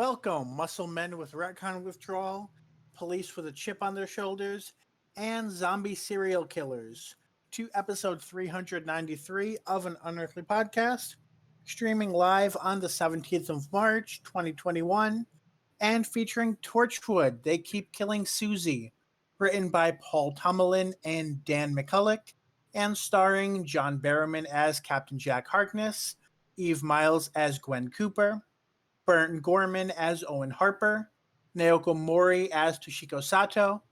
Welcome, muscle men with retcon withdrawal, police with a chip on their shoulders, and zombie serial killers, to episode 393 of an Unearthly podcast, streaming live on the 17th of March, 2021, and featuring Torchwood, They Keep Killing Suzie, written by Paul Tomlin and Dan McCulloch, and starring John Barrowman as Captain Jack Harkness, Eve Miles as Gwen Cooper, Burton Gorman as Owen Harper, Naoko Mori as Toshiko Sato,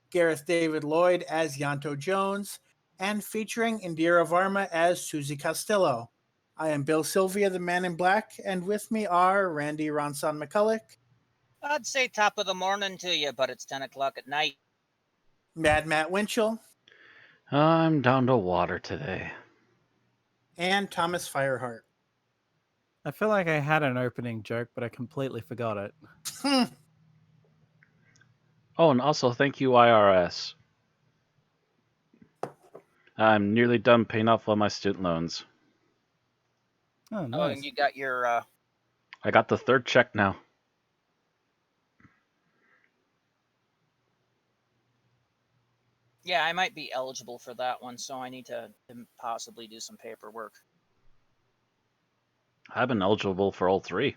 Gareth David-Lloyd as Yanto Jones, and featuring Indira Varma as Susie Castillo. I am Bill Sylvia, the Man in Black, and with me are Randy Ronson McCulloch, I'd say top of the morning to you, but it's 10 o'clock at night. Mad Matt Winchell, I'm down to water today. and Thomas Fireheart. I feel like I had an opening joke, but I completely forgot it. Oh, and also thank you, IRS. I'm nearly done paying off all my student loans. Oh, Oh, nice. and you got your, I got the third check now. yeah, I might be eligible for that one, so I need to possibly do some paperwork. I've been eligible for all three.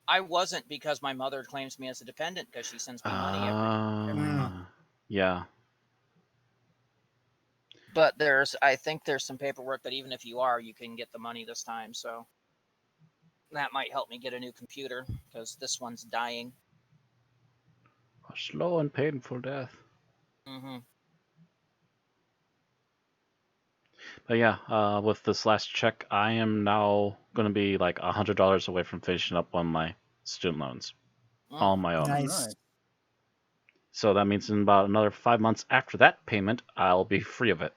I wasn't because my mother claims me as a dependent because she sends me money every month. Yeah. But I think there's some paperwork that even if you are, you can get the money this time, so that might help me get a new computer because this one's dying. A slow and painful death. Mm-hmm. But yeah, with this last check, I am now going to be like $100 away from finishing up on my student loans on my own. Nice. Right. So that means in about another 5 months after that payment, I'll be free of it.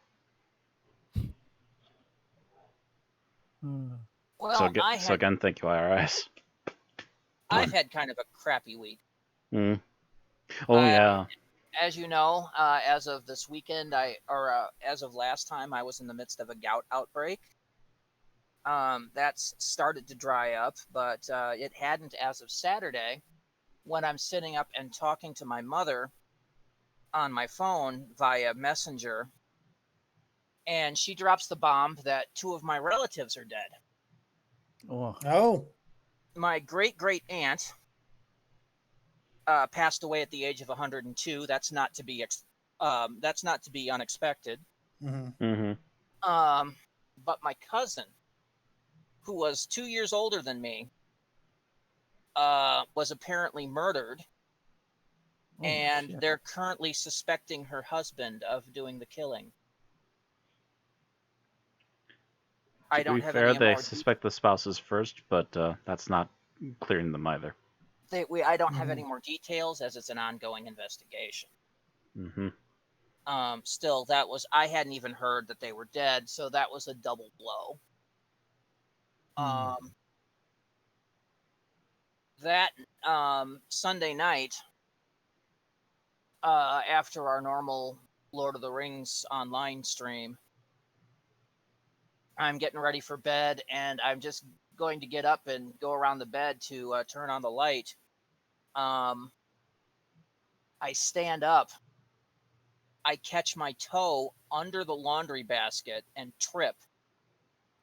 Well, So again, thank you, IRS. I've had kind of a crappy week. Mm. Oh, yeah. As you know, as of this weekend, as of last time, I was in the midst of a gout outbreak. That's started to dry up, but it hadn't as of Saturday, when I'm sitting up and talking to my mother on my phone via Messenger, and she drops the bomb that two of my relatives are dead. Oh. My great aunt passed away at the age of 102. That's not to be unexpected. Mm-hmm. But my cousin, who was 2 years older than me, was apparently murdered, and shit. they're currently suspecting her husband of doing the killing. I To don't be have fair, any they more. suspect the spouses first, but that's not clearing them either. I don't have any more details as it's an ongoing investigation. Mm-hmm. Still, I hadn't even heard that they were dead, so that was a double blow. That Sunday night, after our normal Lord of the Rings online stream, I'm getting ready for bed, and I'm just going to get up and go around the bed to turn on the light. I stand up. I catch my toe under the laundry basket and trip,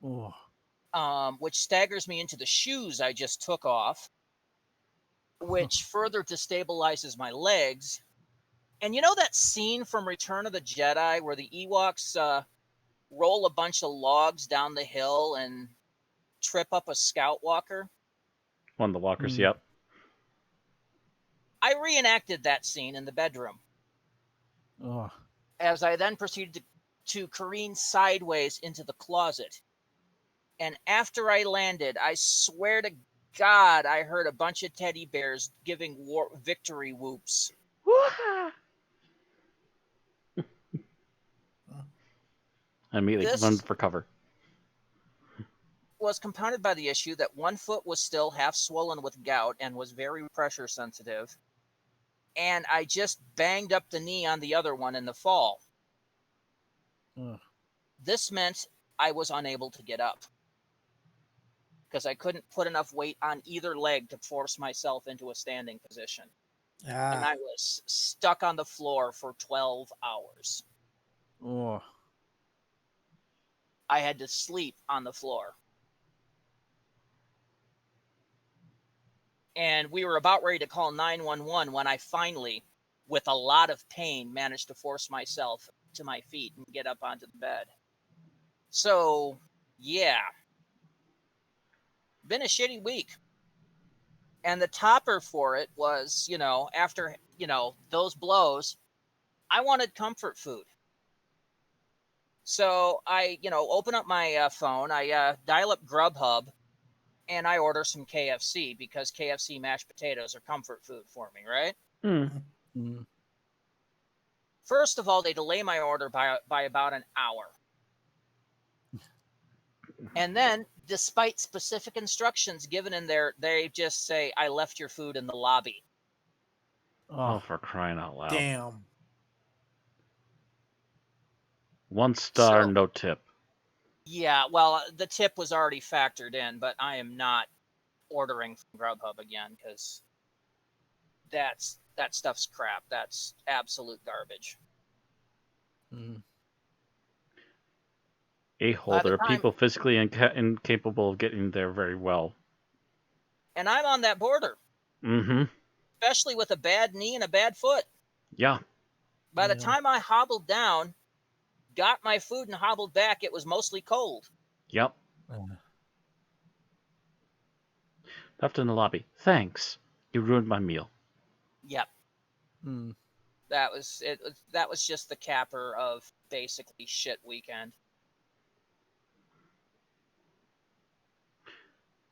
which staggers me into the shoes I just took off, which further destabilizes my legs. And you know that scene from Return of the Jedi where the Ewoks roll a bunch of logs down the hill and trip up a scout walker? One of the walkers, yep. I reenacted that scene in the bedroom. As I then proceeded to careen sideways into the closet. And after I landed, I swear to God, I heard a bunch of teddy bears giving victory whoops. I immediately run for cover. Was compounded by the issue that one foot was still half swollen with gout and was very pressure sensitive. And I just banged up the knee on the other one in the fall. This meant I was unable to get up. because I couldn't put enough weight on either leg to force myself into a standing position. And I was stuck on the floor for 12 hours. Oh. I had to sleep on the floor. And we were about ready to call 911 when I finally, with a lot of pain, managed to force myself to my feet and get up onto the bed. So, yeah. Been a shitty week. And the topper for it was, after, those blows, I wanted comfort food. So I, open up my phone, I dial up Grubhub, and I order some KFC because KFC mashed potatoes are comfort food for me, right? Mm. First of all, they delay my order by about an hour. And then, despite specific instructions given in there, they just say, I left your food in the lobby. Oh, for crying out loud. Damn. 1 star, So- no tip. Yeah, well, the tip was already factored in, but I am not ordering from Grubhub again because that stuff's crap. That's absolute garbage. Mm. A-hole, By the there are time- people physically incapable of getting there very well. And I'm on that border, Mm-hmm. especially with a bad knee and a bad foot. Yeah. By the Yeah. time I hobbled down, got my food and hobbled back, it was mostly cold. Yep. Left in the lobby. Thanks. You ruined my meal. Yep. Mm. That was it. That was just the capper of basically shit weekend.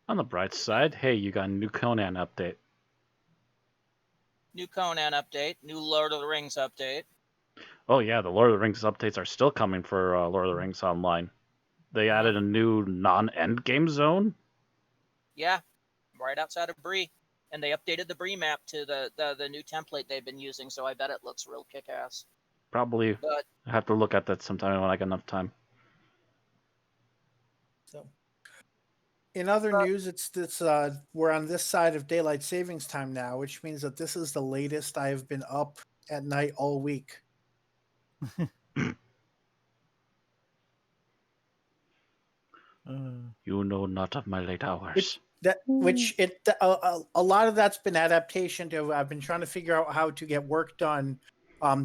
On the bright side, hey, you got a new Conan update. New Conan update, new Lord of the Rings update. Oh yeah, the Lord of the Rings updates are still coming for Lord of the Rings Online. They added a new non-endgame zone. Yeah, right outside of Bree, and they updated the Bree map to the new template they've been using. So I bet it looks real kick-ass. Probably But have to look at that sometime when I get enough time. So, in other news, it's we're on this side of daylight savings time now, which means that this is the latest I have been up at night all week. You know not of my late hours. A lot of that's been adaptation to. I've been trying to figure out how to get work done,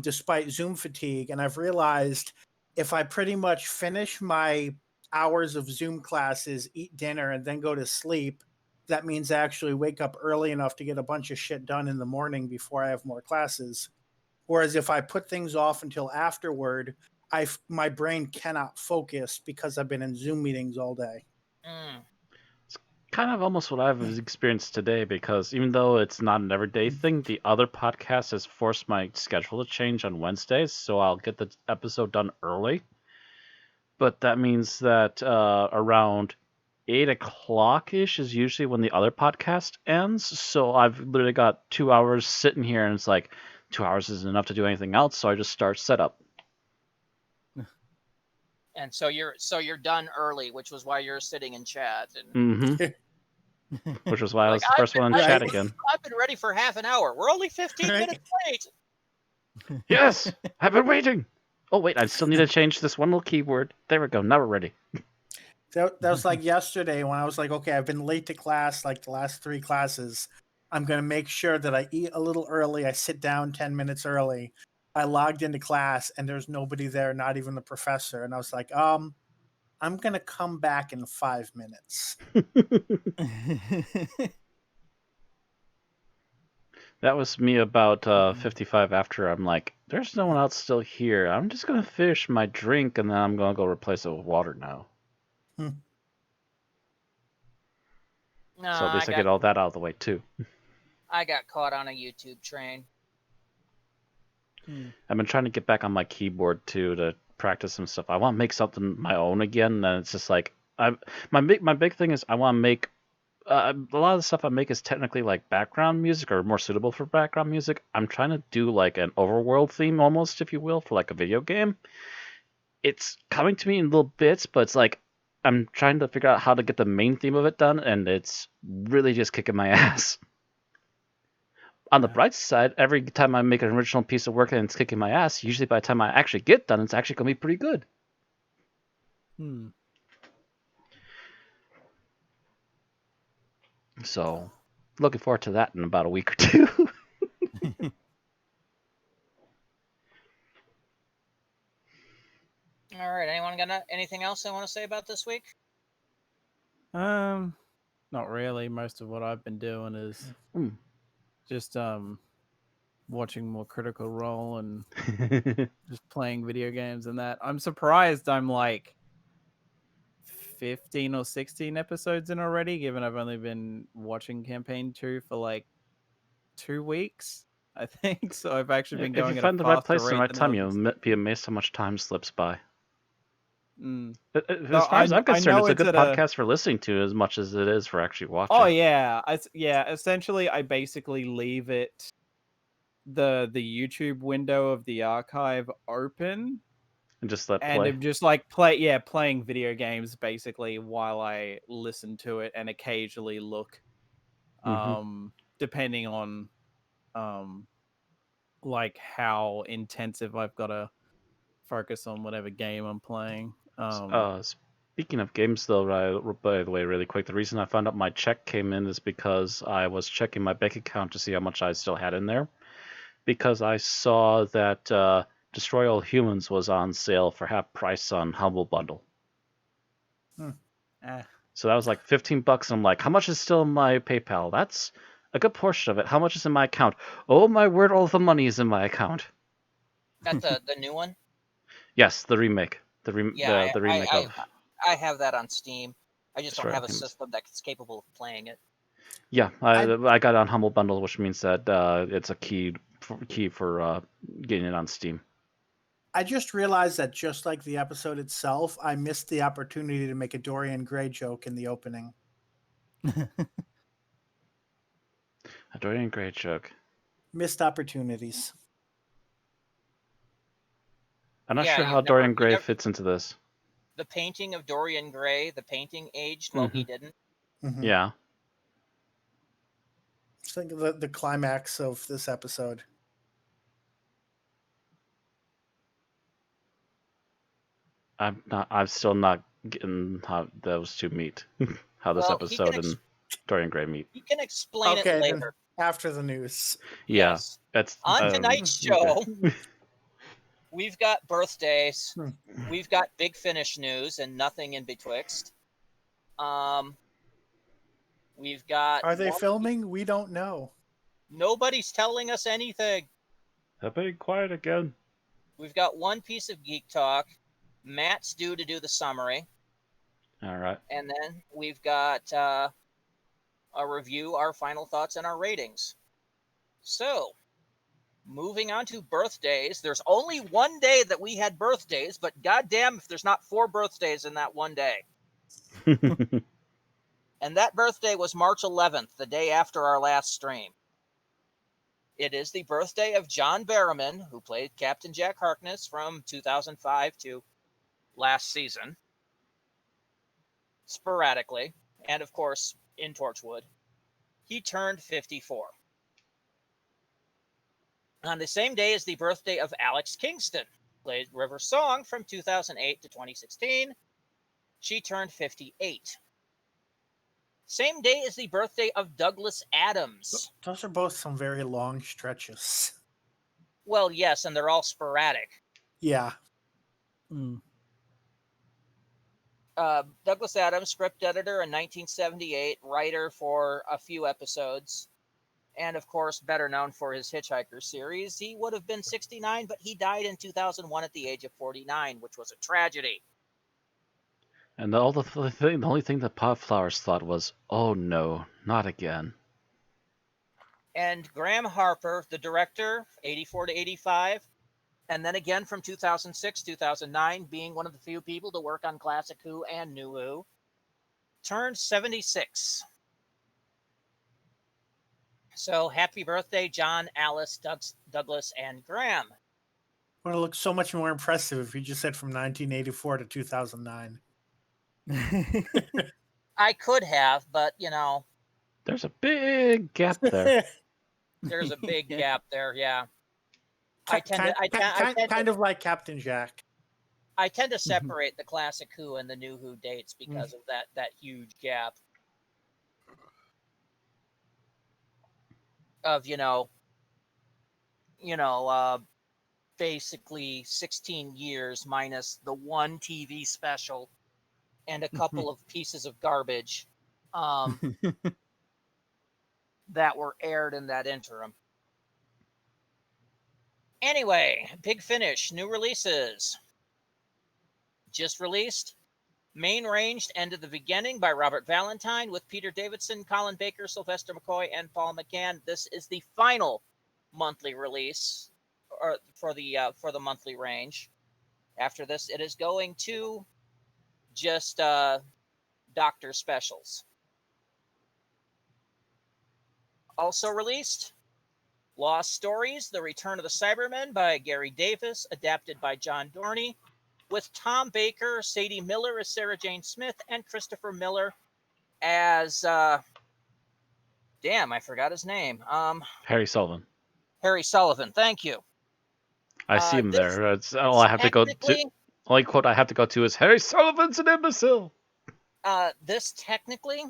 despite Zoom fatigue, and I've realized if I pretty much finish my hours of Zoom classes, eat dinner, and then go to sleep, that means I actually wake up early enough to get a bunch of shit done in the morning before I have more classes. Whereas if I put things off until afterward, my brain cannot focus because I've been in Zoom meetings all day. Kind of almost what I've experienced today, because even though it's not an everyday thing, the other podcast has forced my schedule to change on Wednesdays, so I'll get the episode done early. But that means that around 8 o'clock-ish is usually when the other podcast ends, so I've literally got 2 hours sitting here, and it's like 2 hours isn't enough to do anything else, so I just start setup. and so you're done early, which was why you're sitting in chat. And Mm-hmm. Which was why I was Like, the first one in I've chat been- again. I've been ready for half an hour. We're only 15 Right. minutes late. Yes! I've been waiting! Oh, wait, I still need to change this one little keyword. There we go, now we're ready. That was like yesterday when I was like, okay, I've been late to class, like the last 3 classes. I'm going to make sure that I eat a little early. I sit down 10 minutes early. I logged into class and there's nobody there, not even the professor. And I was like, I'm going to come back in 5 minutes. That was me about 55 after. I'm like, there's no one else still here. I'm just going to finish my drink and then I'm going to go replace it with water now. No, So at least I get all that out of the way too. I got caught on a YouTube train. I've been trying to get back on my keyboard too to practice some stuff. I want to make something my own again, and it's just like my big thing is I want to make a lot of the stuff I make is technically like background music or more suitable for background music. I'm trying to do like an overworld theme almost, if you will, for like a video game. It's coming to me in little bits, but it's like I'm trying to figure out how to get the main theme of it done, and it's really just kicking my ass. On the Yeah. bright side, every time I make an original piece of work and it's kicking my ass, usually by the time I actually get done, it's actually going to be pretty good. Hmm. So, looking forward to that in about a week or two. All right. Anyone got anything else they want to say about this week? Not really. Most of what I've been doing is Hmm. just watching more Critical Role and just playing video games and that. I'm surprised I'm like 15 or 16 episodes in already, given I've only been watching Campaign 2 for like 2 weeks, I think. So I've actually been If you going at a find the right faster place at the rate right than I time, was you'll be expecting. amazed how much time slips by. Mm. As far as I'm I concerned, know it's a it's good at a. podcast for listening to as much as it is for actually Oh watching. yeah, yeah. Essentially, I basically leave it the YouTube window of the archive open, And just let and play. I'm just like playing video games basically while I listen to it and occasionally look, depending on like how intensive I've got to focus on whatever game I'm playing. Speaking of games, though, by the way, really quick, the reason I found out my check came in is because I was checking my bank account to see how much I still had in there. Because I saw that Destroy All Humans was on sale for half price on Humble Bundle. So that was like $15. I'm like, how much is still in my PayPal? That's a good portion of it. How much is in my account? Oh my word, all the money is in my account. Got the new one? Yes, the remake. Yeah, The remake of I have that on Steam. I just don't Destroy All have a Humans. system that's capable of playing it. Yeah, I got it on Humble Bundle, which means that it's a key for getting it on Steam. I just realized that just like the episode itself, I missed the opportunity to make a Dorian Gray joke in the opening. A Dorian Gray joke. Missed opportunities. I'm not Yeah, sure how Dorian Gray fits into this. The painting of Dorian Gray, the painting aged while he didn't. Mm-hmm. Yeah. Just think of the climax of this episode. I'm still not getting how those two meet. How this Well, episode and Dorian Gray meet. He can explain it Okay, then later. after the news. Yeah, Yes. that's On tonight's show, okay. we've got birthdays, Hmm. we've got Big Finish news, and nothing in betwixt. We've got. Are they filming? We don't know. Nobody's telling us anything. They're being quiet again. We've got one piece of geek talk. Matt's due to do the summary. All right. And then we've got a review, our final thoughts, and our ratings. So, moving on to birthdays. There's only one day that we had birthdays, but goddamn if there's not 4 birthdays in that one day. And that birthday was March 11th, the day after our last stream. It is the birthday of John Barrowman, who played Captain Jack Harkness from 2005 to last season, sporadically, and of course in Torchwood. He turned 54. On the same day is the birthday of Alex Kingston, played River Song from 2008 to 2016. She turned 58. Same day is the birthday of Douglas Adams. Those are both some very long stretches. Well, yes, and they're all sporadic. Yeah. Douglas Adams, script editor in 1978, writer for a few episodes, and of course, better known for his Hitchhiker series. He would have been 69, but he died in 2001 at the age of 49, which was a tragedy. And the only thing that Pop Flowers thought was, oh no, not again. And Graham Harper, the director, 84 to 85, and then again from 2006, 2009, being one of the few people to work on Classic Who and New Who, turned 76. So happy birthday, John, Alice, Douglas, and Graham. Would have looked so much more impressive if you just said from 1984 to 2009. I could have, but There's a big gap there. there's a big gap there. Yeah, I kind of like Captain Jack. I tend to separate the classic Who and the new Who dates because of that huge gap of basically 16 years minus the one TV special and a couple of pieces of garbage that were aired in that interim. Anyway, Big Finish, new releases. Just released Main Ranged End of the Beginning by Robert Valentine with Peter Davidson, Colin Baker, Sylvester McCoy, and Paul McGann. This is the final monthly release for the monthly range. After this, it is going to just Doctor Specials. Also released Lost Stories, The Return of the Cybermen by Gary Davis, adapted by John Dorney, with Tom Baker, Sadie Miller as Sarah Jane Smith, and Christopher Miller as damn, I forgot his name. Harry Sullivan. Harry Sullivan. Thank you. I see him there. That's all I have to go to. Only quote I have to go to is Harry Sullivan's an imbecile. This technically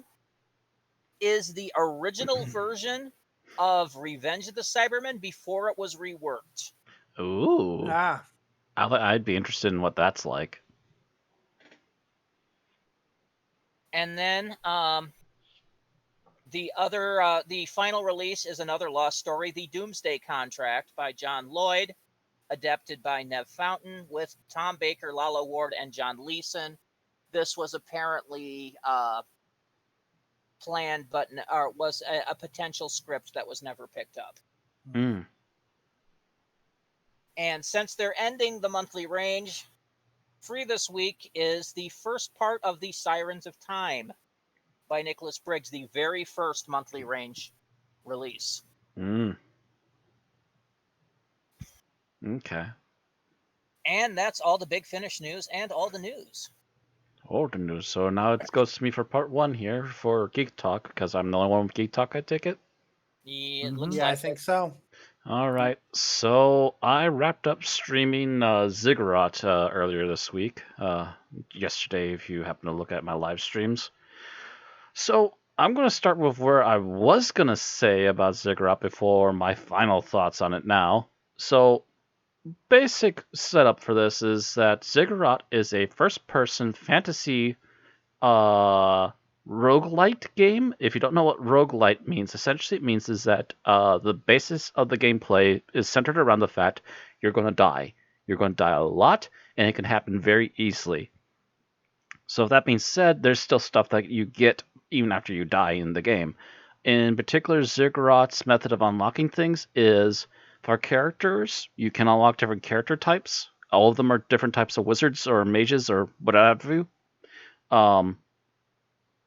is the original version of Revenge of the Cybermen before it was reworked. Ooh. I'd be interested in what that's like. And then the final release is another Lost Story, The Doomsday Contract by John Lloyd, adapted by Nev Fountain, with Tom Baker, Lala Ward, and John Leeson. This was apparently planned, but was a potential script that was never picked up. Mm. And since they're ending the monthly range, free this week is the first part of The Sirens of Time by Nicholas Briggs, the very first monthly range release. Mm. Okay. And that's all the Big Finish news and all the news. All the news. So now it goes to me for part one here for Geek Talk, because I'm the only one with Geek Talk, I take it? Yeah, it looks Yeah, like I think so. All right. So I wrapped up streaming Ziggurat earlier this week. Yesterday, if you happen to look at my live streams. So I'm going to start with where I was going to say about Ziggurat before my final thoughts on it now. So basic setup for this is that Ziggurat is a first-person fantasy roguelite game. If you don't know what roguelite means, essentially it means is that the basis of the gameplay is centered around the fact you're going to die. You're going to die a lot, and it can happen very easily. So with that being said, there's still stuff that you get even after you die in the game. In particular, Ziggurat's method of unlocking things is for characters, you can unlock different character types. All of them are different types of wizards or mages or whatever. How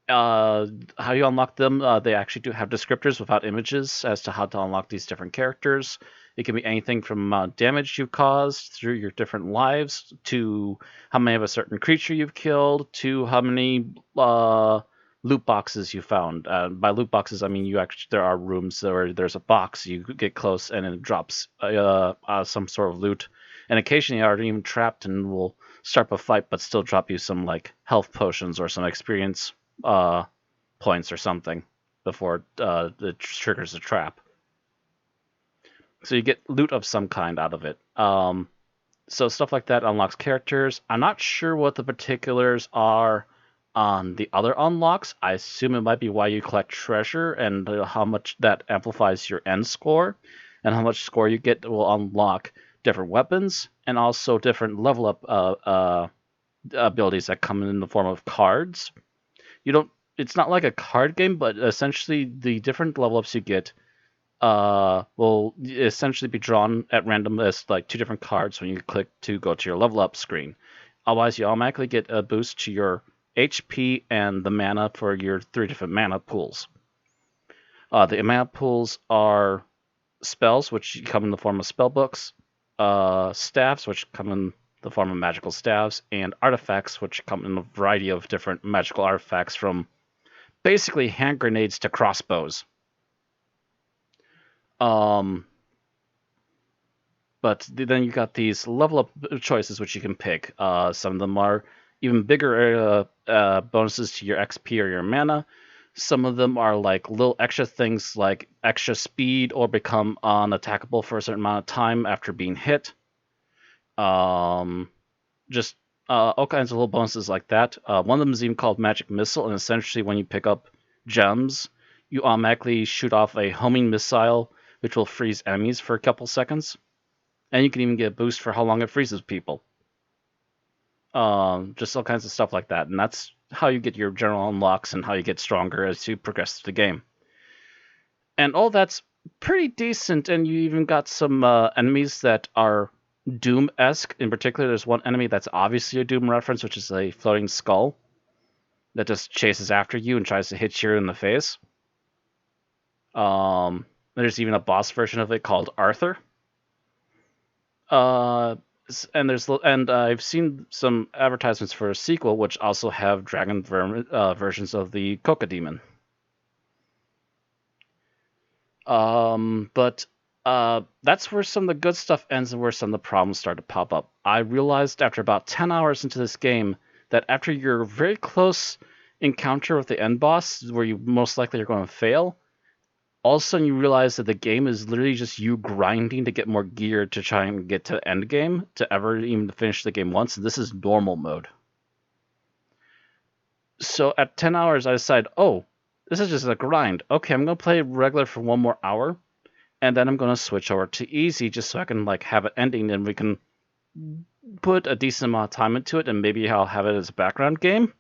you unlock them, they actually do have descriptors without images as to how to unlock these different characters. It can be anything from damage you've caused through your different lives, to how many of a certain creature you've killed, to how many loot boxes you found. By loot boxes, I mean there are rooms where there's a box, you get close and it drops some sort of loot. And occasionally are even trapped and will start a fight but still drop you some like health potions or some experience points or something before it triggers the trap. So you get loot of some kind out of it. So stuff like that unlocks characters. I'm not sure what the particulars are on the other unlocks. I assume it might be why you collect treasure and how much that amplifies your end score, and how much score you get will unlock different weapons and also different level up abilities that come in the form of cards. It's not like a card game, but essentially the different level ups you get will essentially be drawn at random as like two different cards when you click to go to your level up screen. Otherwise, you automatically get a boost to your HP and the mana for your 3 different mana pools. The mana pools are spells, which come in the form of spell books, staffs, which come in the form of magical staves, and artifacts, which come in a variety of different magical artifacts, from basically hand grenades to crossbows. But then you got these level up choices which you can pick. Some of them are even bigger bonuses to your XP or your mana. Some of them are like little extra things like extra speed or become unattackable for a certain amount of time after being hit. Just all kinds of little bonuses like that. One of them is even called Magic Missile, and essentially when you pick up gems, you automatically shoot off a homing missile which will freeze enemies for a couple seconds. And you can even get a boost for how long it freezes people. Just all kinds of stuff like that. And that's how you get your general unlocks and how you get stronger as you progress through the game. And all that's pretty decent, and you even got some enemies that are Doom-esque. In particular, there's one enemy that's obviously a Doom reference, which is a floating skull that just chases after you and tries to hit you in the face. There's even a boss version of it called Arthur. And I've seen some advertisements for a sequel, which also have dragon versions of the Coca Demon. But that's where some of the good stuff ends and where some of the problems start to pop up. I realized after about 10 hours into this game that after your very close encounter with the end boss, where you most likely are going to fail, all of a sudden you realize that the game is literally just you grinding to get more gear to try and get to the end game, to ever even finish the game once. And this is normal mode. So at 10 hours, I decided, oh, this is just a grind. Okay, I'm going to play regular for 1 more hour, and then I'm going to switch over to easy just so I can like have an ending and we can put a decent amount of time into it, and maybe I'll have it as a background game.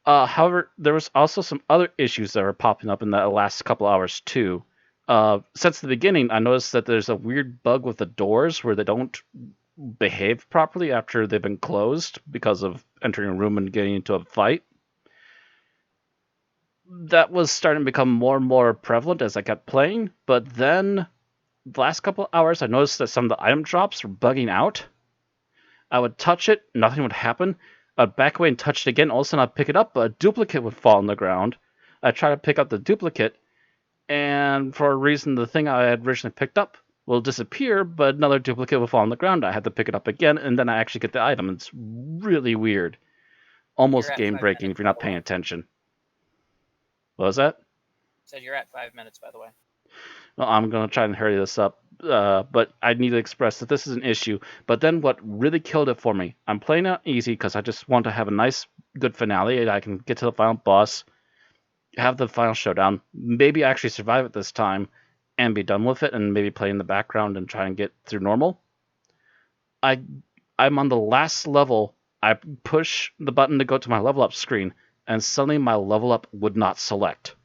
However, there was also some other issues that were popping up in the last couple hours too. Since the beginning, I noticed that there's a weird bug with the doors where they don't behave properly after they've been closed because of entering a room and getting into a fight. That was starting to become more and more prevalent as I kept playing, but then the last couple of hours I noticed that some of the item drops were bugging out. I would touch it, nothing would happen. I'd back away and touch it again. All of a sudden I'd pick it up, but a duplicate would fall on the ground. I'd try to pick up the duplicate, and for a reason the thing I had originally picked up will disappear, but another duplicate will fall on the ground. I had to pick it up again, and then I actually get the item. It's really weird. Almost game breaking if you're not paying attention. What was that? Said you're at 5 minutes, by the way. Well, I'm going to try and hurry this up, but I need to express that this is an issue. But then what really killed it for me, I'm playing it easy because I just want to have a nice, good finale, and I can get to the final boss, have the final showdown, maybe actually survive it this time, and be done with it, and maybe play in the background and try and get through normal. I'm on the last level. I push the button to go to my level up screen, and suddenly my level up would not select.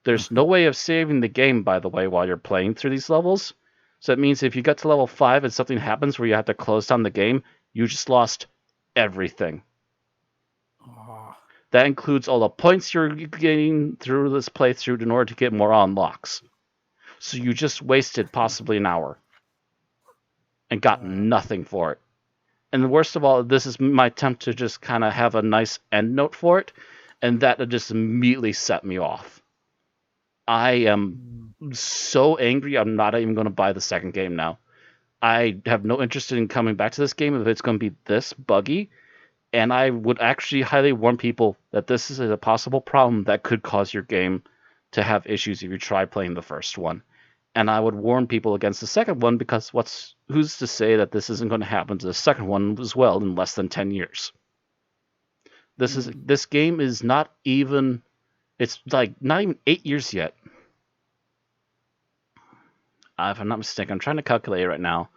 There's no way of saving the game, by the way, while you're playing through these levels. So that means if you get to level 5 and something happens where you have to close down the game, you just lost everything. Oh. That includes all the points you're getting through this playthrough in order to get more unlocks. So you just wasted possibly an hour and got nothing for it. And the worst of all, this is my attempt to just kind of have a nice end note for it, and that just immediately set me off. I am so angry, I'm not even going to buy the second game now. I have no interest in coming back to this game if it's going to be this buggy, and I would actually highly warn people that this is a possible problem that could cause your game to have issues if you try playing the first one. And I would warn people against the second one because who's to say that this isn't going to happen to the second one as well in less than 10 years? This game is not even... It's like not even 8 years yet. If I'm not mistaken, I'm trying to calculate it right now.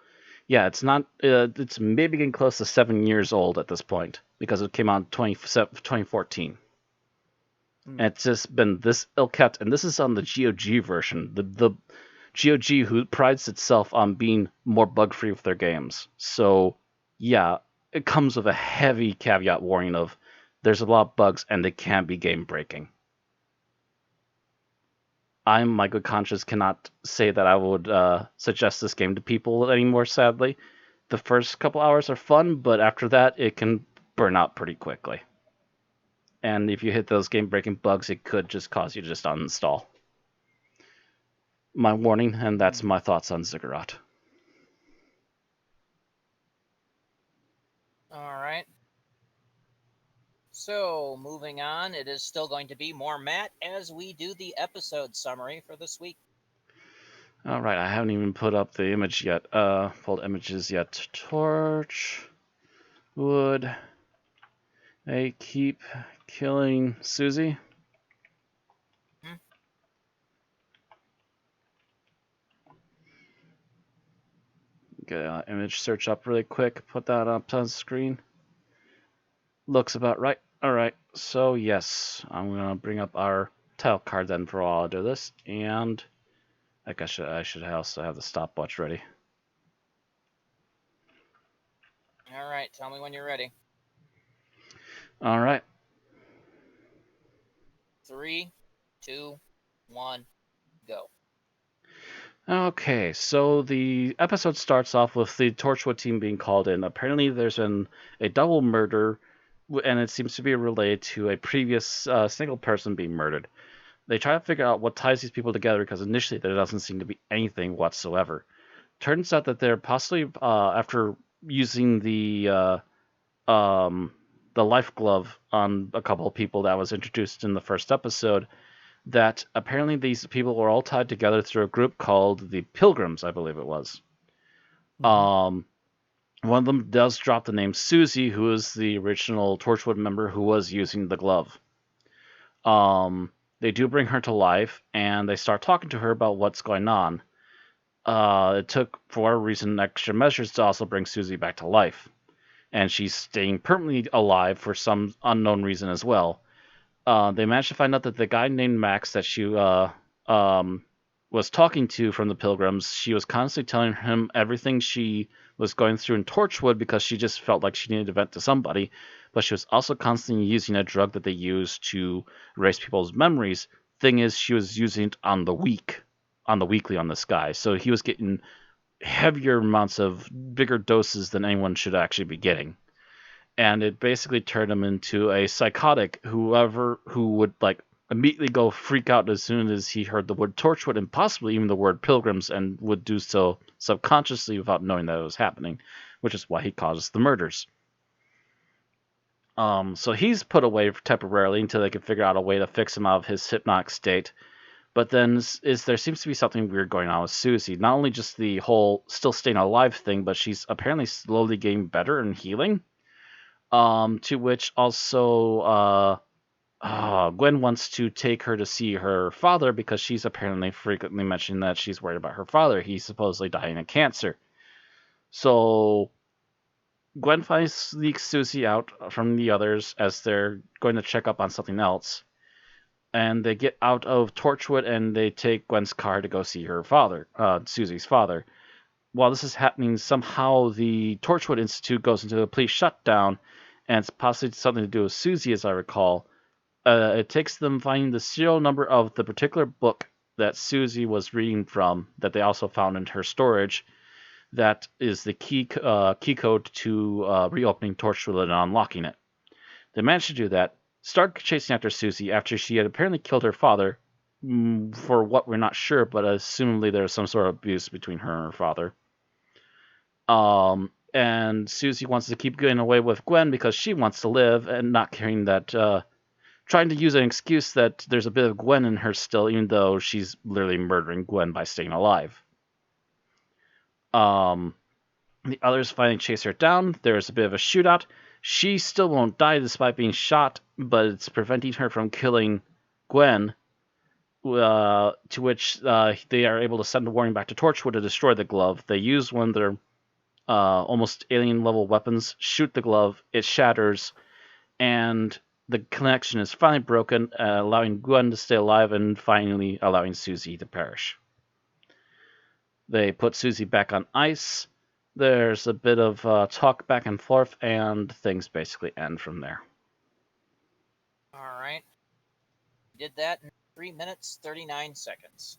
Yeah, it's not. It's maybe getting close to 7 years old at this point because it came out in 2014. And it's just been this ill-kept. And this is on the GOG version. The GOG who prides itself on being more bug-free with their games. So, yeah, it comes with a heavy caveat warning of there's a lot of bugs and they can be game-breaking. I, my good conscience, cannot say that I would suggest this game to people anymore, sadly. the first couple hours are fun, but after that, it can burn out pretty quickly. And if you hit those game-breaking bugs, it could just cause you to just uninstall. My warning, and that's my thoughts on Ziggurat. All right. So, moving on, it is still going to be more Matt as we do the episode summary for this week. All right, I haven't even put up the image yet. Pulled images yet. Torchwood. They keep killing Suzie. Get an image search up really quick. Put that up on the screen. Looks about right. All right, so yes, I'm gonna bring up our title card then for all to do this, and I guess I should also have the stopwatch ready. All right, tell me when you're ready. All right. 3, 2, 1, go. Okay, so the episode starts off with the Torchwood team being called in. Apparently, there's been a double murder, and it seems to be related to a previous single person being murdered. They try to figure out what ties these people together because initially there doesn't seem to be anything whatsoever. Turns out that they're possibly, after using the life glove on a couple of people that was introduced in the first episode, that apparently these people were all tied together through a group called the Pilgrims, I believe it was. One of them does drop the name Suzie, who is the original Torchwood member who was using the glove. They do bring her to life, and they start talking to her about what's going on. It took, for whatever reason, extra measures to also bring Suzie back to life. And she's staying permanently alive for some unknown reason as well. They managed to find out that the guy named Max that she was talking to from the Pilgrims, she was constantly telling him everything she was going through in Torchwood because she just felt like she needed to vent to somebody, but she was also constantly using a drug that they use to erase people's memories. Thing is, she was using it on the weekly on this guy, so he was getting heavier amounts of bigger doses than anyone should actually be getting. And it basically turned him into a psychotic who would like immediately go freak out as soon as he heard the word Torchwood and possibly even the word Pilgrims, and would do so subconsciously without knowing that it was happening, which is why he causes the murders. So he's put away temporarily until they can figure out a way to fix him out of his hypnotic state. But then there seems to be something weird going on with Suzie. Not only just the whole still staying alive thing, but she's apparently slowly getting better and healing. To which also Gwen wants to take her to see her father because she's apparently frequently mentioned that she's worried about her father. He's supposedly dying of cancer. So Gwen finally sneaks Suzie out from the others as they're going to check up on something else. And they get out of Torchwood and they take Gwen's car to go see her father, Susie's father. While this is happening, somehow the Torchwood Institute goes into a police shutdown, and it's possibly something to do with Suzie, as I recall. It takes them finding the serial number of the particular book that Suzie was reading from, that they also found in her storage. That is the key code to reopening Torchwood and unlocking it. They managed to do that, start chasing after Suzie after she had apparently killed her father, for what we're not sure, but assumably there was some sort of abuse between her and her father. And Suzie wants to keep getting away with Gwen because she wants to live, and not caring that, trying to use an excuse that there's a bit of Gwen in her still, even though she's literally murdering Gwen by staying alive. The others finally chase her down. There's a bit of a shootout. She still won't die despite being shot, but it's preventing her from killing Gwen, to which they are able to send a warning back to Torchwood to destroy the glove. They use one of their almost alien-level weapons, shoot the glove, it shatters, and the connection is finally broken, allowing Gwen to stay alive and finally allowing Suzie to perish. They put Suzie back on ice. There's a bit of talk back and forth, and things basically end from there. All right. Did that in 3 minutes, 39 seconds.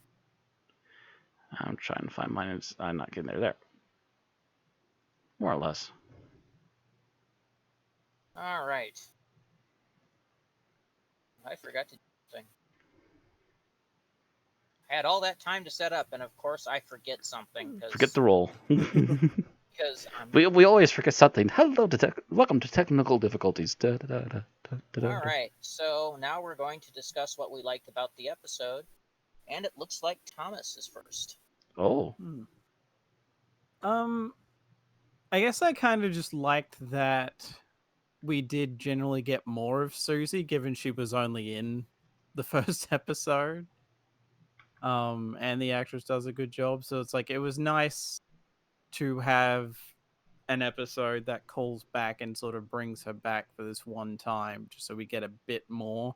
I'm trying to find mine. I'm not getting there. More or less. All right. I forgot to do something. I had all that time to set up, and of course I forget something Forget the roll. because I'm we always forget something. Hello, welcome to technical difficulties. Da, da, da, da, da, da, all da. right. So now we're going to discuss what we liked about the episode, and it looks like Thomas is first. Oh, I guess I kind of just liked that we did generally get more of Susie, given she was only in the first episode. And the actress does a good job, so it's like it was nice to have an episode that calls back and sort of brings her back for this one time, just so we get a bit more.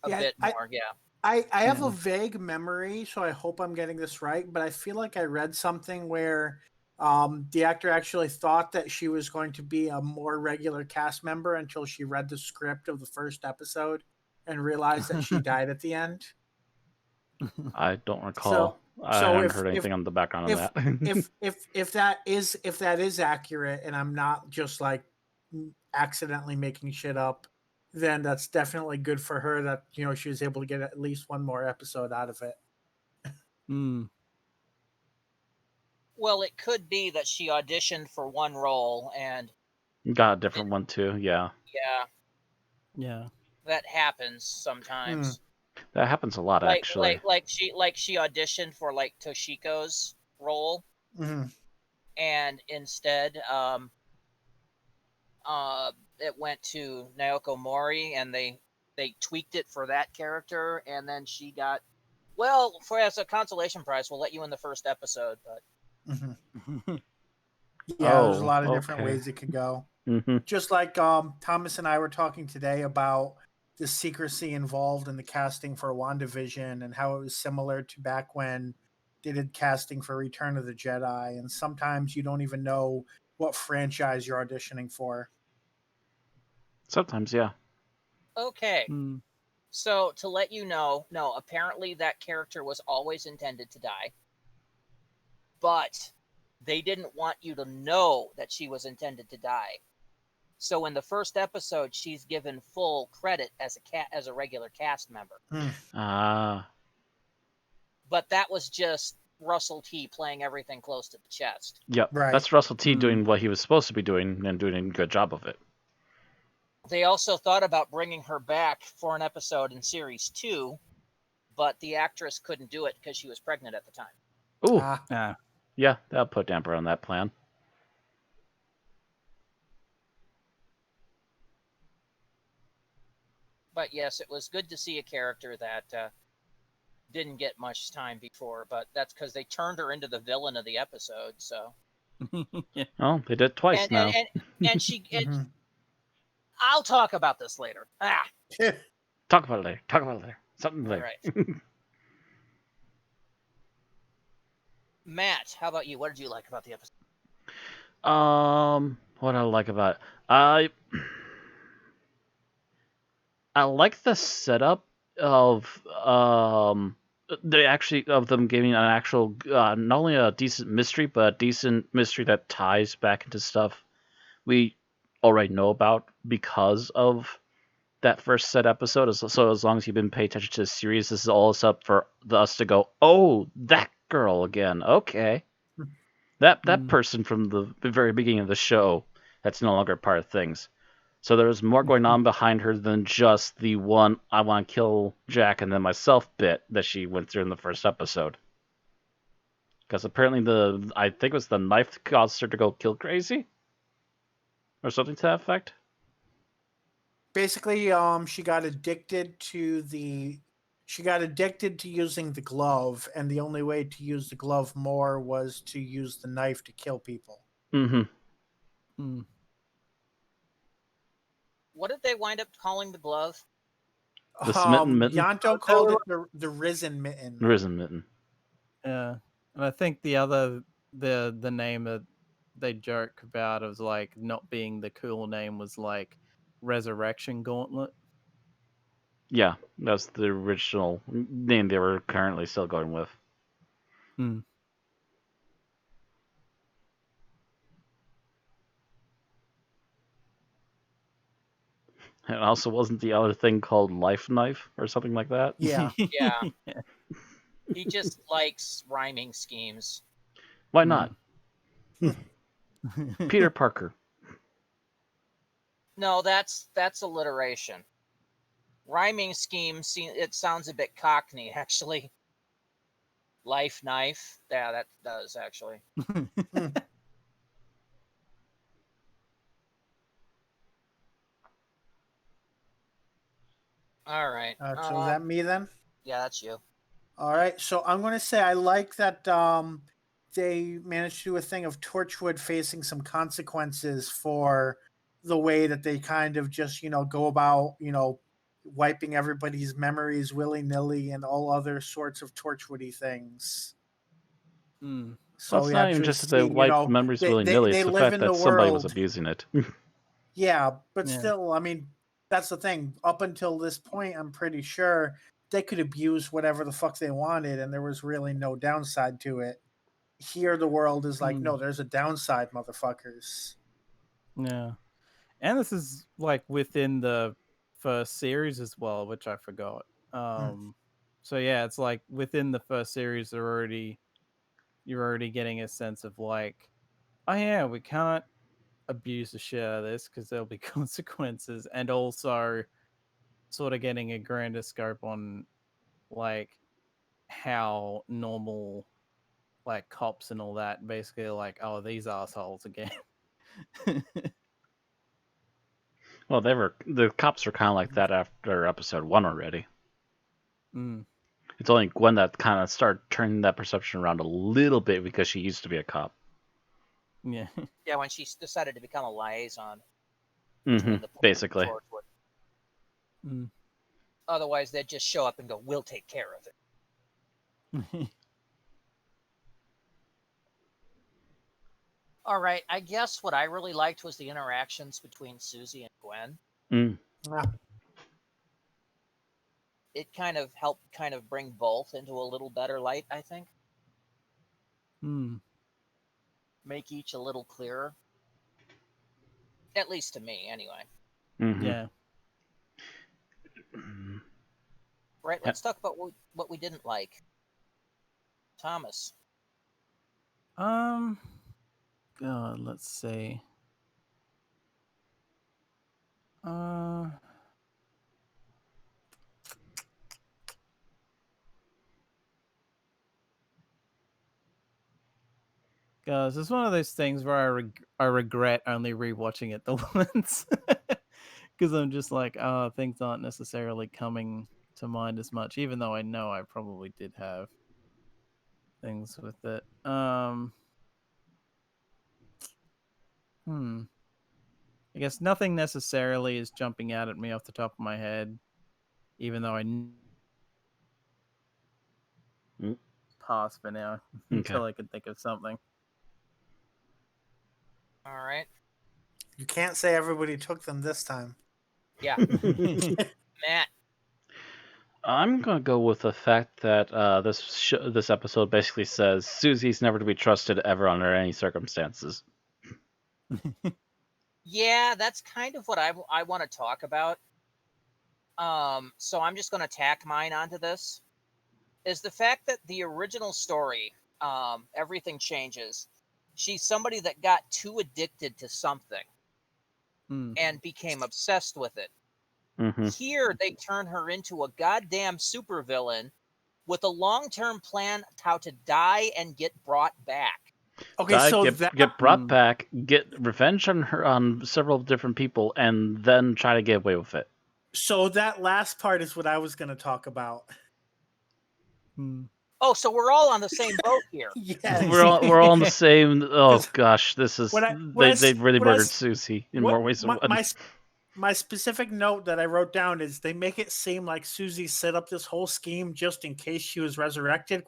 A Yeah, bit I- more, yeah. I have Yeah. a vague memory, so I hope I'm getting this right, but I feel like I read something where the actor actually thought that she was going to be a more regular cast member until she read the script of the first episode and realized that she died at the end. I don't recall. So I so haven't heard anything on the background on if that. if that is accurate and I'm not just like accidentally making shit up, then that's definitely good for her that she was able to get at least one more episode out of it. Mm. Well, it could be that she auditioned for one role, and Got a different one too. Yeah, yeah, Yeah. that happens sometimes. that happens a lot actually. Like she auditioned for like Toshiko's role, Mhm. and instead it went to Naoko Mori, and they tweaked it for that character, and then she got, well, for as a consolation prize, we'll let you in the first episode, but Mhm. Mm. Yeah, there's a Oh, lot of different okay. ways it could go. Hmm. Just like Thomas and I were talking today about the secrecy involved in the casting for WandaVision and how it was similar to back when they did casting for Return of the Jedi. And sometimes you don't even know what franchise you're auditioning for. Sometimes, yeah. okay. Mm. So to let you know, no, apparently that character was always intended to die, but they didn't want you to know that she was intended to die. So in the first episode, she's given full credit as a regular cast member. Ah, But that was just Russell T playing everything close to the chest. yep. Right. That's Russell T Hmm. doing what he was supposed to be doing and doing a good job of it. They also thought about bringing her back for an episode in series 2, but the actress couldn't do it because she was pregnant at the time. Ooh, Ah. yeah, that'll put damper on that plan. But yes, it was good to see a character that didn't get much time before, but that's because they turned her into the villain of the episode. So Yeah. Oh, they did twice and now. and she Mhm. I'll talk about this later. Talk about it later. Talk about it later. Something All later. right. Matt, how about you? What did you like about the episode? What I like about it, I like the setup of they actually of them giving an actual not only a decent mystery but a decent mystery that ties back into stuff we already know about because of that first set episode. So as long as you've been paying attention to the series, this is all it's up for us to go, oh, that girl again. Okay, that Mm. person from the very beginning of the show that's no longer part of things. So there's more going on behind her than just the one I want to kill Jack and then myself bit that she went through in the first episode. Because apparently I think it was the knife caused her to go kill Crazy? Or something to that effect? Basically, she got addicted to using the glove, and the only way to use the glove more was to use the knife to kill people. Mm-hmm. Mm. What did they wind up calling the glove? The smitten mitten? Yanto called it the risen mitten. Risen mitten. Yeah. And I think the name that they joke about of like not being the cool name was like Resurrection Gauntlet. Yeah, that's the original name they were currently still going with. Hmm. And also, wasn't the other thing called Life Knife or something like that? Yeah. Yeah. He just likes rhyming schemes. Why not? Mm. Peter Parker. No, that's alliteration. Rhyming scheme, it sounds a bit Cockney, actually. Life knife. Yeah, that does, actually. All right. So is that me then? Yeah, that's you. All right. So I'm going to say I like that they managed to do a thing of Torchwood facing some consequences for the way that they kind of just, go about, wiping everybody's memories willy-nilly and all other sorts of Torchwoody things. Mm. So Well, it's we not even actually just that they see, wipe memories they, willy-nilly, they it's the live fact in the that somebody was world. abusing it. Yeah, but Yeah. still, I mean, that's the thing. Up until this point, I'm pretty sure they could abuse whatever the fuck they wanted, and there was really no downside to it. Here, the world is like, no, there's a downside, motherfuckers. Yeah. And this is like within the first series as well, which I forgot. So yeah, it's like within the first series you're already getting a sense of like, oh yeah, we can't abuse the shit out of this because there'll be consequences, and also sort of getting a grander scope on like how normal like cops and all that basically like, oh, these assholes again. Well, the cops were kind of like that after episode 1 already. Mm. It's only Gwen that kind of started turning that perception around a little bit because she used to be a cop. Yeah. Yeah, when she decided to become a liaison Mm-hmm. between the Basically. Torchwood. Mm. Otherwise, they'd just show up and go, "We'll take care of it." All right, I guess what I really liked was the interactions between Suzie and Gwen. Mm. Yeah. It kind of helped bring both into a little better light, I think. Mm. Make each a little clearer. At least to me, anyway. Mm-hmm. Yeah. Right, let's talk about what we didn't like. Thomas. God, let's see. Guys, it's one of those things where I regret only rewatching it the once, because I'm just like, oh, things aren't necessarily coming to mind as much, even though I know I probably did have things with it. I guess nothing necessarily is jumping out at me off the top of my head, even though pass for now until I can think of something. All right. You can't say everybody took them this time. Yeah. Matt. I'm gonna go with the fact that this episode basically says Susie's never to be trusted ever under any circumstances. Yeah, that's kind of what I want to talk about. So I'm just going to tack mine onto this. Is the fact that the original story, everything changes. She's somebody that got too addicted to something and became obsessed with it. Mm-hmm. Here, they turn her into a goddamn supervillain with a long-term plan how to die and get brought back. Okay, so get brought back, get revenge on several different people, and then try to get away with it. So that last part is what I was going to talk about. Oh, so we're all on the same boat here. Yes. We're all on the same. Oh gosh, this is they really murdered Susie in more ways than one. My specific note that I wrote down is they make it seem like Suzie set up this whole scheme just in case she was resurrected? ?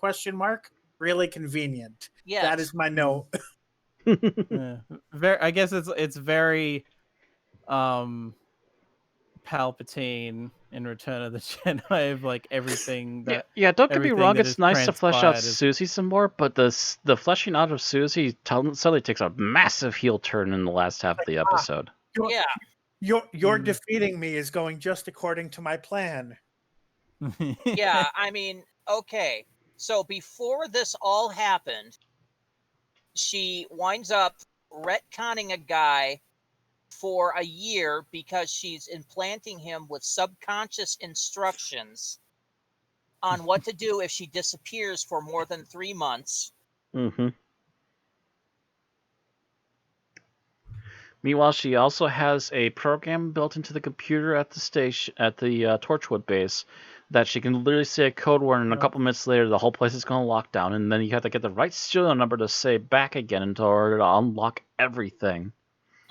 Really convenient. Yes. That is my note. Yeah. I guess it's very Palpatine in Return of the Jedi of like everything that. Yeah, don't get me wrong. It's nice to flesh out transpired Susie some more, but the fleshing out of Susie suddenly takes a massive heel turn in the last half of the episode. Yeah. Your defeating me is going just according to my plan. Yeah, I mean, okay. So before this all happened, she winds up retconning a guy for a year because she's implanting him with subconscious instructions on what to do if she disappears for more than 3 months. Mm-hmm. Meanwhile, she also has a program built into the computer at the station, at the Torchwood base, that she can literally say a code word, and a couple minutes later, the whole place is going to lock down, and then you have to get the right serial number to say back again in order to unlock everything.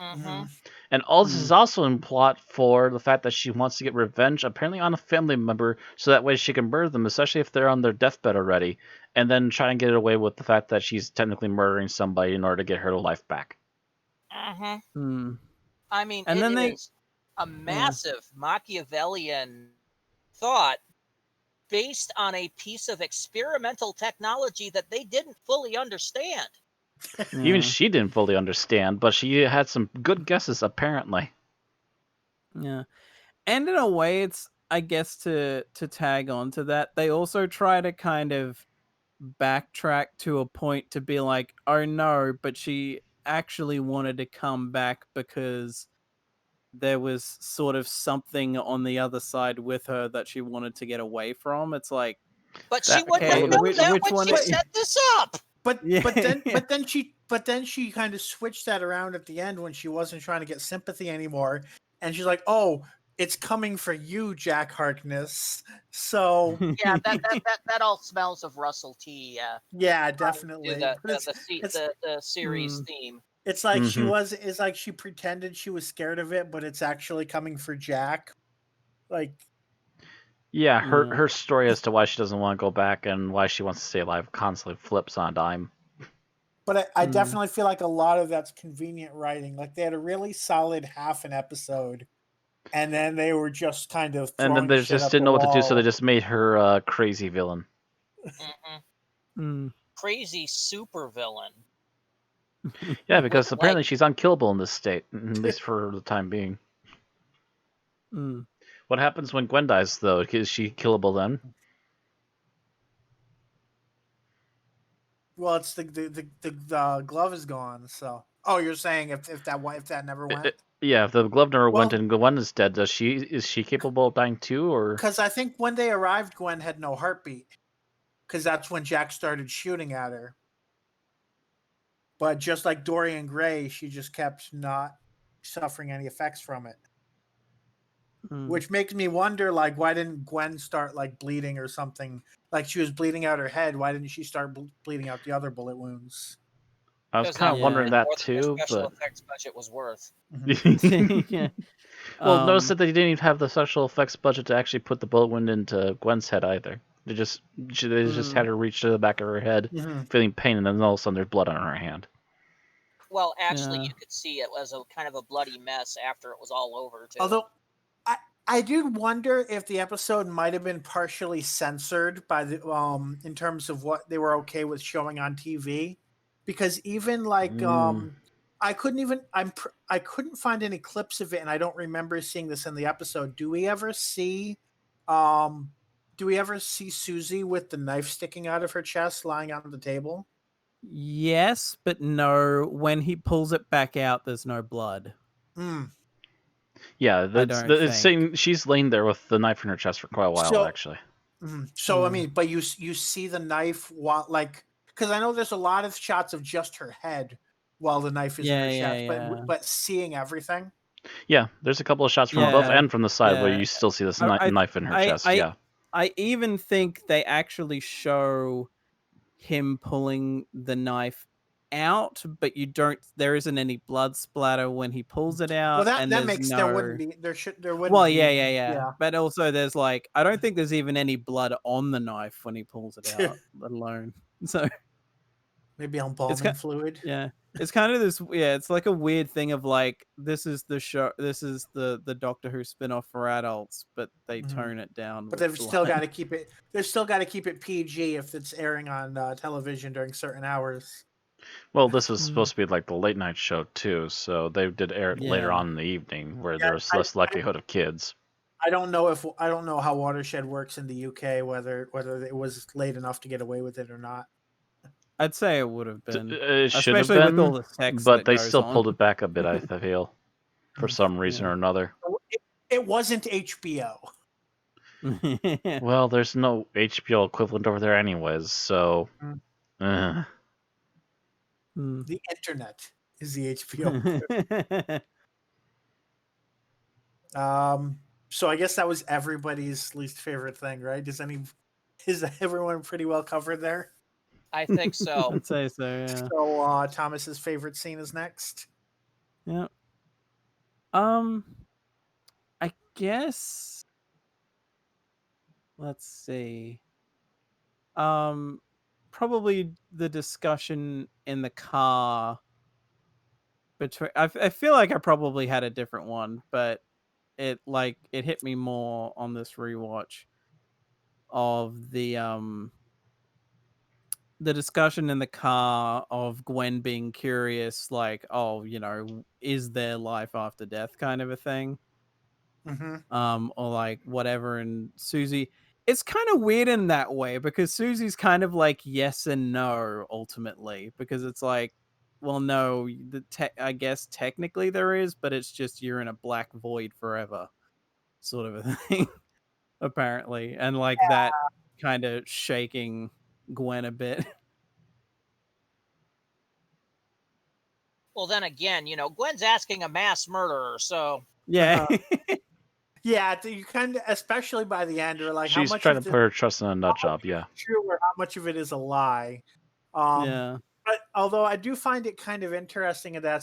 Mm-hmm. And all this is also in plot for the fact that she wants to get revenge, apparently on a family member, so that way she can murder them, especially if they're on their deathbed already, and then try and get away with the fact that she's technically murdering somebody in order to get her life back. Mm-hmm. I mean, And then is a massive Machiavellian thought based on a piece of experimental technology that they didn't fully understand. Even she didn't fully understand, but she had some good guesses, apparently. Yeah. And in a way, it's, I guess, to tag on to that, they also try to kind of backtrack to a point to be like, oh no, but she actually wanted to come back because there was sort of something on the other side with her that she wanted to get away from. It's like, but she wouldn't have known that when she set this up. But then she kind of switched that around at the end when she wasn't trying to get sympathy anymore, and she's like, "Oh, it's coming for you, Jack Harkness." So yeah, that all smells of Russell T. Yeah, definitely. The series theme. It's like it's like she pretended she was scared of it, but it's actually coming for Jack. Like, yeah, her story as to why she doesn't want to go back and why she wants to stay alive constantly flips on a dime. But I definitely feel like a lot of that's convenient writing. Like, they had a really solid half an episode, and then they were just kind of throwing and then they shit just up didn't know the what to do, so they wall. just made her a crazy villain. Crazy super villain. Yeah, because apparently she's unkillable in this state, at least for the time being. What happens when Gwen dies, though? Is she killable then? Well, it's the glove is gone. So, oh, you're saying if that never went? Yeah, if the glove never went and Gwen is dead, is she capable of dying too, or? Because I think when they arrived, Gwen had no heartbeat. Because that's when Jack started shooting at her. But just like Dorian Gray, she just kept not suffering any effects from it. Which makes me wonder, like, why didn't Gwen start, like, bleeding or something? Like, she was bleeding out her head. Why didn't she start bleeding out the other bullet wounds? I was kind of wondering that too, special effects budget was worth. Well, notice that they didn't even have the special effects budget to actually put the bullet wound into Gwen's head either. They just had her reach to the back of her head, feeling pain, and then all of a sudden there's blood on her hand. Well, actually, you could see it was a kind of a bloody mess after it was all over, too. Although, I do wonder if the episode might have been partially censored by the in terms of what they were okay with showing on TV, because even like I couldn't find any clips of it, and I don't remember seeing this in the episode. Do we ever see Suzie with the knife sticking out of her chest, lying on the table? Yes, but no. When he pulls it back out, there's no blood. Yeah, it's saying she's laying there with the knife in her chest for quite a while, actually. So I mean, but you see the knife while, like, because I know there's a lot of shots of just her head while the knife is in her chest, but seeing everything. Yeah, there's a couple of shots from above and from the side where you still see this knife in her chest. I even think they actually show him pulling the knife out, but you don't. There isn't any blood splatter when he pulls it out. Well, that makes there wouldn't be. There wouldn't. Well, be, yeah. But also, there's like, I don't think there's even any blood on the knife when he pulls it out, let alone. So maybe embalming fluid. Yeah, it's kind of this. Yeah, it's like a weird thing of like, this is the show. This is the Doctor Who spinoff for adults, but they tone it down. But they've still got to keep it. They've still got to keep it PG if it's airing on television during certain hours. Well, this was Mm. supposed to be like the late night show too, so they did air it later Yeah. on in the evening, where Yeah, there was less likelihood of kids. I don't know how Watershed works in the UK, whether it was late enough to get away with it or not. I'd say it would have been, It should have especially with all been, the sex but that they goes still on. pulled it back a bit, I feel, for some reason Yeah. or another. It wasn't HBO. Well, there's no HBO equivalent over there anyways, so... Mm. eh. Mm. The internet is the HBO. So I guess that was everybody's least favorite thing, right? Is everyone pretty well covered there? I think so. I'd say so, yeah. So Thomas's favorite scene is next. Yeah. I guess let's see. Probably the discussion in the car between I feel like I probably had a different one, but it hit me more on this rewatch of the discussion in the car of Gwen being curious, like, oh, is there life after death kind of a thing. Mm-hmm. Or like whatever. And Susie, it's kind of weird in that way because Susie's kind of like yes and no ultimately, because it's like, well, no, I guess technically there is, but it's just you're in a black void forever, sort of a thing, apparently, and like that kind of shaking Gwen a bit. Well, then again, Gwen's asking a mass murderer, so Yeah. Yeah, you kind of, especially by the end, are like, how She's much trying of to this put her trust in a nut job, is yeah. true or how much of it is a lie? Um, Yeah. but although I do find it kind of interesting in that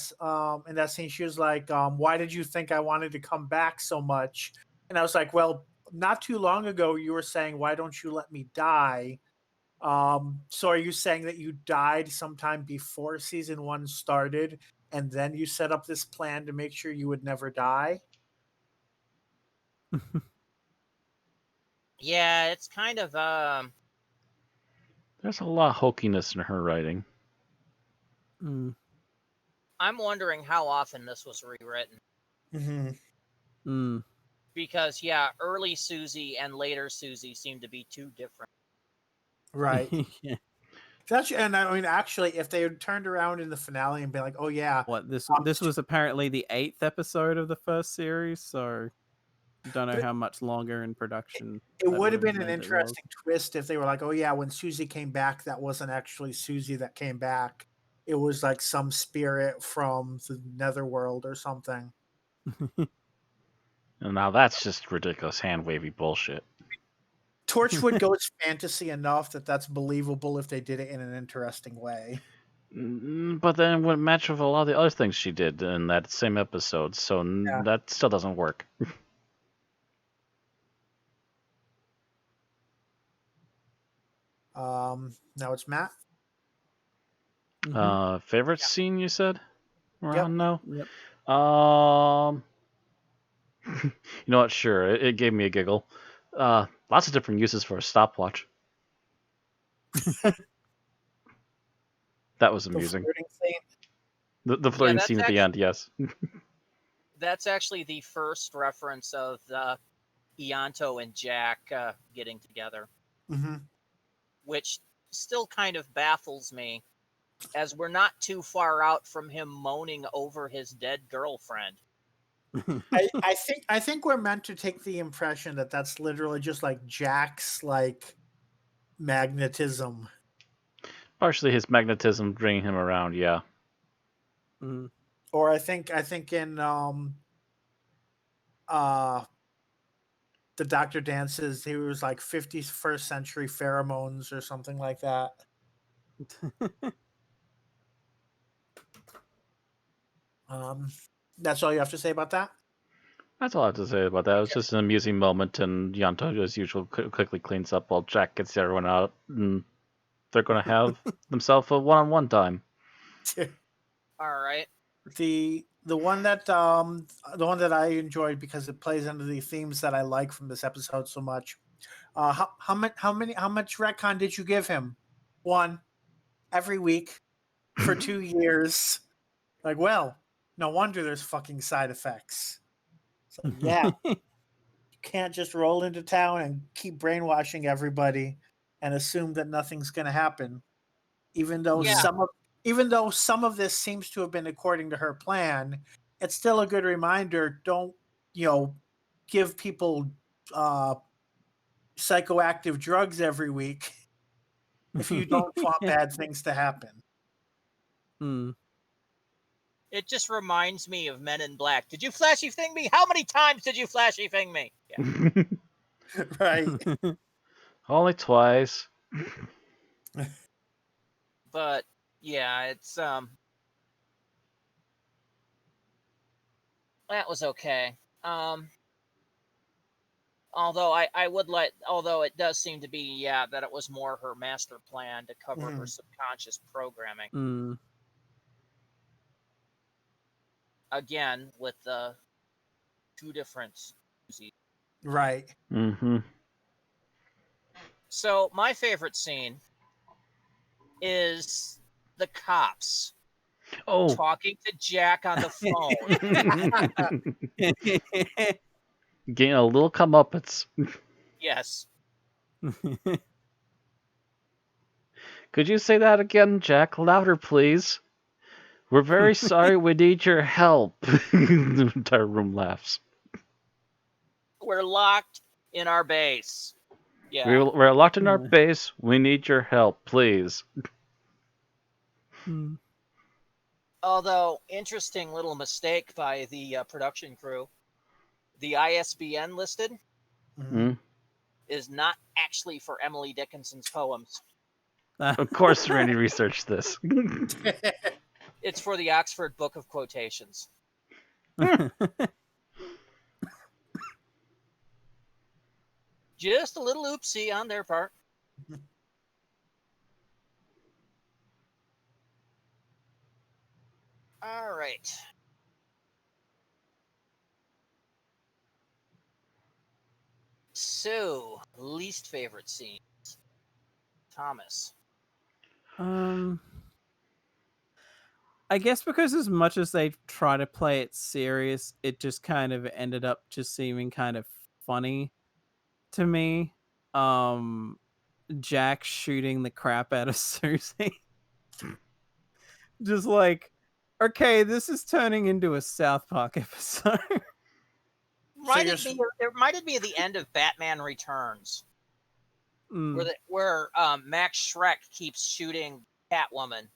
scene, she was like, "Why did you think I wanted to come back so much?" And I was like, "Well, not too long ago, you were saying, why don't you let me die?" So are you saying that you died sometime before season 1 started, and then you set up this plan to make sure you would never die? yeah, it's kind of There's a lot of hokiness in her writing. Mm. I'm wondering how often this was rewritten. Mm-hmm. Mm. Because yeah, early Susie and later Susie seem to be two different. Right. Yeah. And I mean, actually, if they had turned around in the finale and be like, "Oh yeah, What this um, this was apparently the 8th episode of the first series, so don't know but how much longer in production it that would would have have been an meant it was. interesting twist if they were like, "Oh yeah, when Susie came back, that wasn't actually Susie that came back. It was like some spirit from the netherworld or something." And now that's just ridiculous hand wavy bullshit. Torchwood goes fantasy enough that that's believable if they did it in an interesting way. But then it wouldn't match with a lot of the other things she did in that same episode, so Yeah. that still doesn't work. Now it's Matt. Favorite scene you said? Yep. Around now? Yep. You know what? Sure, it gave me a giggle. Lots of different uses for a stopwatch. That was The amusing. flirting scene. The flirting that's scene at the end, yes. That's actually the first reference of Ianto and Jack getting together, Mm-hmm. which still kind of baffles me, as we're not too far out from him moaning over his dead girlfriend. I think we're meant to take the impression that that's literally just like Jack's like magnetism. Partially his magnetism bringing him around, yeah. Mm. Or I think in uh the Dr. Dances, he was like 51st century pheromones or something like that. Um that's all you have to say about that? That's all I have to say about that. It was Okay. just an amusing moment, and Yanto, as usual, quickly cleans up while Jack gets everyone out, and they're going to have themselves a one-on-one time. All right. The one that I enjoyed because it plays into the themes that I like from this episode so much. How much retcon did you give him? One every week. for 2 years. Like, well, no wonder there's fucking side effects. It's like, yeah, you can't just roll into town and keep brainwashing everybody and assume that nothing's going to happen. Even though Yeah. some of this seems to have been according to her plan, it's still a good reminder. Don't, give people psychoactive drugs every week if you don't want bad things to happen. It just reminds me of Men in Black. Did you flashy thing me? How many times did you flashy thing me? Yeah. Right. Only twice. But yeah, it's that was okay. Although although it does seem to be, that it was more her master plan to cover her subconscious programming. Again, with the two different Suzies. Right. Mm-hmm. So my favorite scene is the cops talking to Jack on the phone. Getting a little comeuppance. Yes. Could you say that again, Jack? Louder, please. We're very sorry. We need your help. The entire room laughs. We're locked in our base. Yeah. We're locked in our base. We need your help, please. Although, interesting little mistake by the production crew. The ISBN listed is not actually for Emily Dickinson's poems. Of course, Randy researched this. It's for the Oxford Book of Quotations. Just a little oopsie on their part. All right. So, least favorite scenes. Thomas. I guess because as much as they try to play it serious, it just kind of ended up just seeming kind of funny to me. Jack shooting the crap out of Suzie. Just like, okay, this is turning into a South Park episode. It reminded me of the end of Batman Returns, where Max Schreck keeps shooting Catwoman.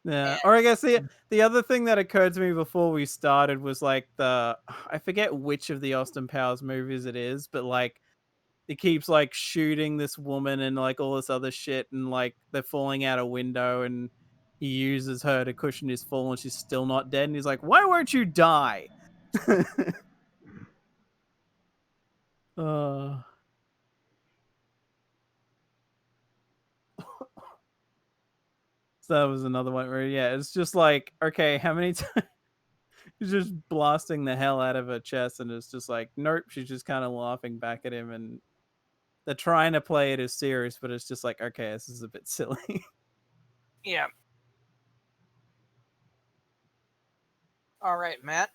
Yeah, or I guess the other thing that occurred to me before we started was like I forget which of the Austin Powers movies it is, but like it keeps like shooting this woman and like all this other shit, and like they're falling out a window, and he uses her to cushion his fall, and she's still not dead, and he's like, "Why won't you die?" So that was another one where, it's just like, okay, how many times he's just blasting the hell out of her chest, and it's just like, nope, she's just kind of laughing back at him, and they're trying to play it as serious, but it's just like, okay, this is a bit silly. Yeah. All right, Matt.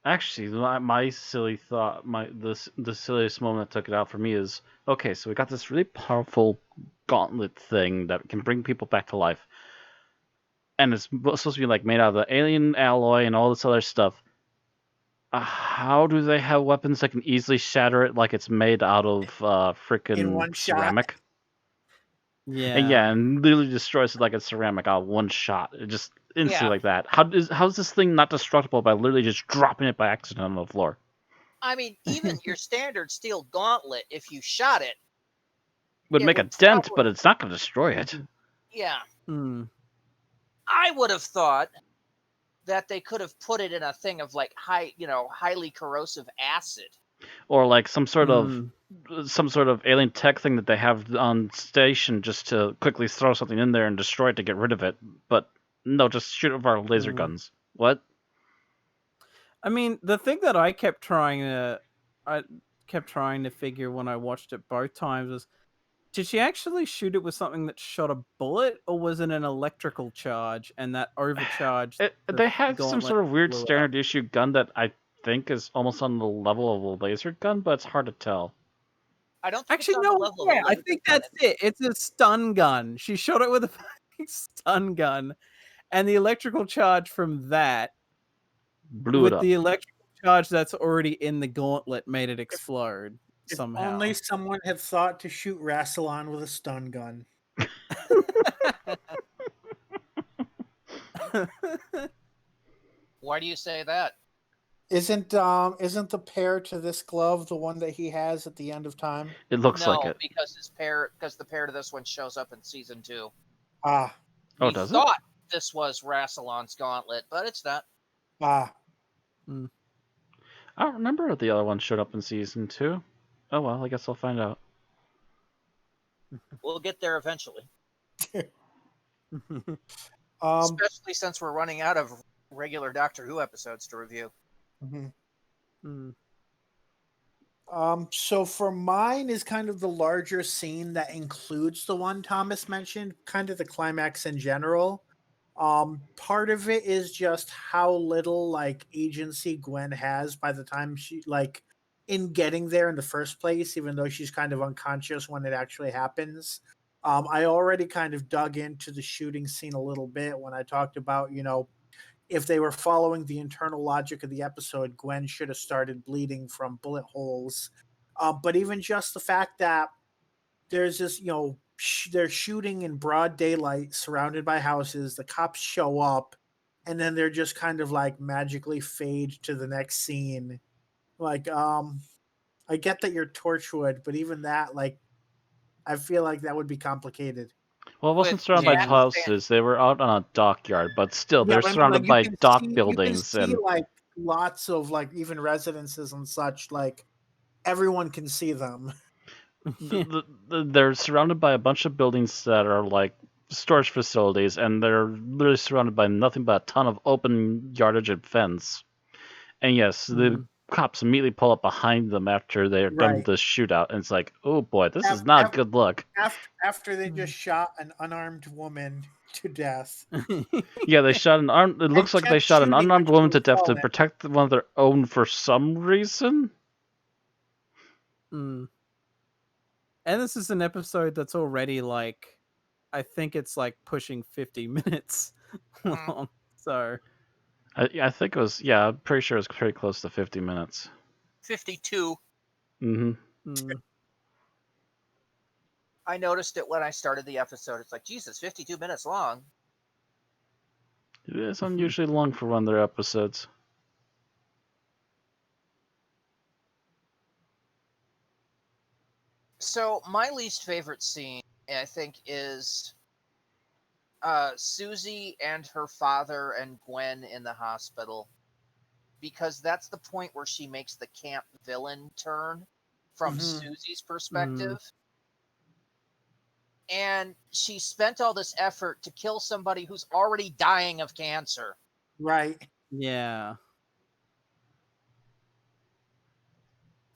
Actually, my silly thought, the silliest moment that took it out for me is, okay, so we got this really powerful gauntlet thing that can bring people back to life, and it's supposed to be like made out of the alien alloy and all this other stuff. How do they have weapons that can easily shatter it like it's made out of freaking ceramic? Yeah. And literally destroys it like it's ceramic out of one shot. It just instantly like that. How's this thing not destructible by literally just dropping it by accident on the floor? I mean, even your standard steel gauntlet, if you shot it, would make a dent, but it's not going to destroy it. Yeah. I would have thought that they could have put it in a thing of like highly corrosive acid, or like some sort of alien tech thing that they have on station just to quickly throw something in there and destroy it to get rid of it. But no, just shoot it with our laser guns. What? I mean, the thing that I kept trying to figure when I watched it both times was, Did she actually shoot it with something that shot a bullet, or was it an electrical charge and that overcharged the They have some gauntlet sort of weird blew out? standard issue gun that I think is almost on the level of a laser gun, but it's hard to tell. I don't think Actually, it's on no. the level Yeah, of a I laser think gun. that's it. It's a stun gun. She shot it with a fucking stun gun, and the electrical charge from that, Blew it with up. the electrical charge that's already in the gauntlet, made it explode If somehow. only someone had thought to shoot Rassilon with a stun gun. Why do you say that? Isn't the pair to this glove the one that he has at the end of time? It looks like No, it. because the pair to this one shows up in season 2. Ah, Oh, We does it? thought this was Rassilon's gauntlet, but it's not. ah. I don't remember if the other one showed up in season 2. Oh well, I guess I'll find out. We'll get there eventually. Um, Especially since we're running out of regular Doctor Who episodes to review. mhm. So for mine is kind of the larger scene that includes the one Thomas mentioned, kind of the climax in general. Part of it is just how little like agency Gwen has by the time she like in getting there in the first place, even though she's kind of unconscious when it actually happens. I already kind of dug into the shooting scene a little bit when I talked about, if they were following the internal logic of the episode, Gwen should have started bleeding from bullet holes. But even just the fact that there's this, they're shooting in broad daylight surrounded by houses, the cops show up, and then they're just kind of like magically fade to the next scene. Like, I get that you're Torchwood, but even that, like, I feel like that would be complicated. Well, it wasn't With surrounded by Jack houses. They were out on a dockyard, but still, Yeah, they're but I mean, like, surrounded by dock buildings and like lots of like even residences and such. Like everyone can see them. they're surrounded by a bunch of buildings that are like storage facilities, and they're literally surrounded by nothing but a ton of open yardage and fence. And yes, the cops immediately pull up behind them after they're done with Right. the shootout, and it's like, oh boy, this is Af- not a af- good look. After they just shot an unarmed woman to death. Yeah, they shot an armed. It looks like they kept shot an shooting unarmed when she woman was to death to falling. protect one of their own for some reason. And this is an episode that's already like, I think it's like pushing 50 minutes long. So I think it was. Yeah, I'm pretty sure it was pretty close to 50 minutes. 52. Mm-hmm. I noticed it when I started the episode. It's like, Jesus, 52 minutes long. It is unusually long for one of their episodes. So my least favorite scene, I think, is Susie and her father and Gwen in the hospital, because that's the point where she makes the camp villain turn from Susie's perspective. And she spent all this effort to kill somebody who's already dying of cancer. Right. yeah.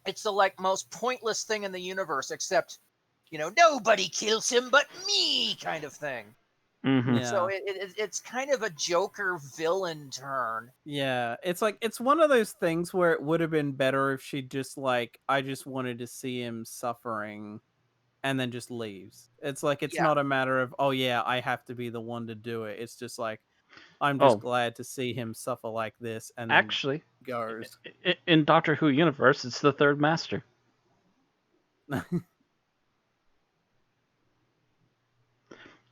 It's the like most pointless thing in the universe, except, nobody kills him but me kind of thing. Mm-hmm. Yeah. So it's kind of a Joker villain turn. Yeah, it's like it's one of those things where it would have been better if she just like, I just wanted to see him suffering, and then just leaves. It's like it's not a matter of, oh yeah, I have to be the one to do it. It's just like, I'm just glad to see him suffer like this, and then Actually, goes. in Doctor Who universe, it's the third Master.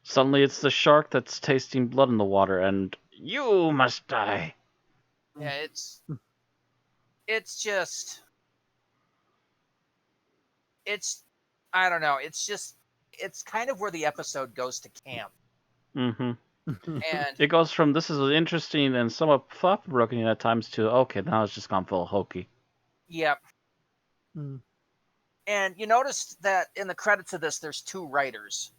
Suddenly, it's the shark that's tasting blood in the water, and you must die. Yeah, it's just, I don't know. It's kind of where the episode goes to camp. Mm-hmm. And it goes from this is interesting and somewhat thought-provoking at times to, okay, now it's just gone full hokey. Yep. And you noticed that in the credits of this, there's 2 writers.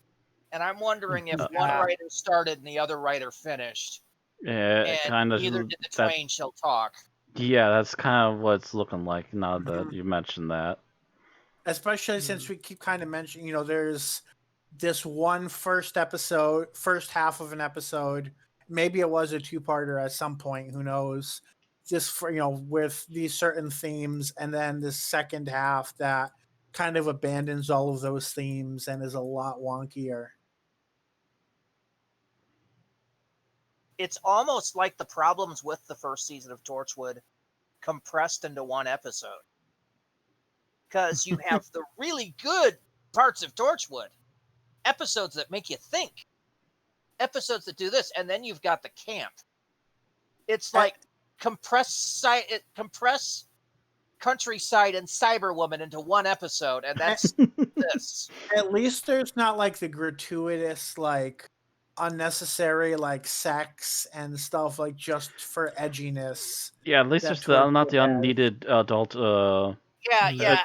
And I'm wondering if one writer started and the other writer finished. Yeah, and kind of. neither did the twain shall talk. Yeah, that's kind of what it's looking like now that you mentioned that. especially since we keep kind of mentioning, there's this one first half of an episode. Maybe it was a two-parter at some point. Who knows? Just for with these certain themes, and then the second half that kind of abandons all of those themes and is a lot wonkier. It's almost like the problems with the first season of Torchwood compressed into one episode. Because you have the really good parts of Torchwood, episodes that make you think, episodes that do this, and then you've got the camp. It's like compress Countryside and Cyberwoman into one episode, and that's this. At least there's not like the gratuitous, like unnecessary, like sex and stuff, like just for edginess. Yeah, at least there's not the unneeded adult. Yeah.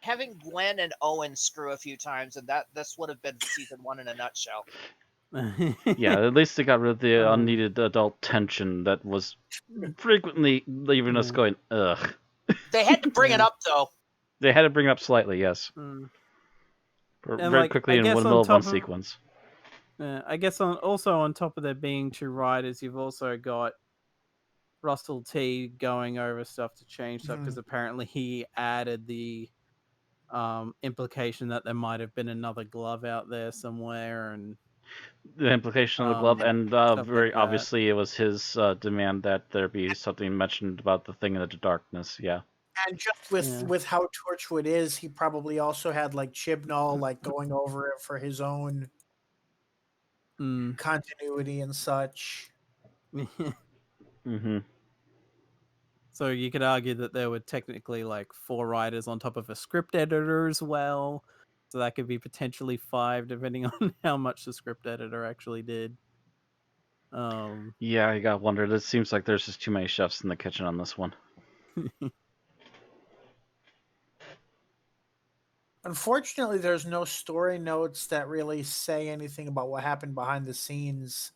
Having Gwen and Owen screw a few times, and this would have been season 1 in a nutshell. Yeah, at least they got rid of the unneeded adult tension that was frequently leaving us going, ugh. They had to bring it up, though. They had to bring it up slightly, yes. Very quickly in the middle of one sequence. I guess also on top of there being two writers, you've also got Russell T going over stuff to change stuff, because apparently he added the implication that there might have been another glove out there somewhere, and the implication of the glove, and very obviously it was his demand that there be something mentioned about the thing in the darkness. Yeah, and just with how Torchwood is, he probably also had like Chibnall like going over it for his own continuity and such. So you could argue that there were technically like 4 writers on top of a script editor as well. So that could be potentially 5, depending on how much the script editor actually did. Yeah, I got wondered. It seems like there's just too many chefs in the kitchen on this one. Unfortunately, there's no story notes that really say anything about what happened behind the scenes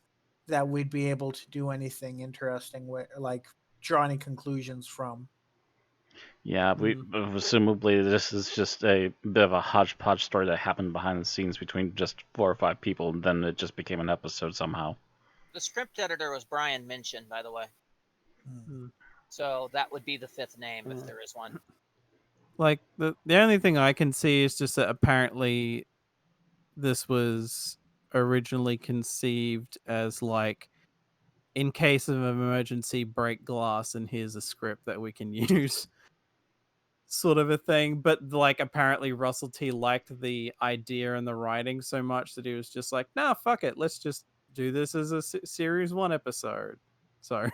that we'd be able to do anything interesting with, like draw any conclusions from. Yeah, presumably this is just a bit of a hodgepodge story that happened behind the scenes between just 4 or 5 people, and then it just became an episode somehow. The script editor was Brian Minchin, by the way. So that would be the 5th name if there is one. Like the only thing I can see is just that apparently this was originally conceived as like, in case of an emergency, break glass and here's a script that we can use, sort of a thing. But like apparently Russell T liked the idea and the writing so much that he was just like, nah, fuck it, let's just do this as a series 1 episode. So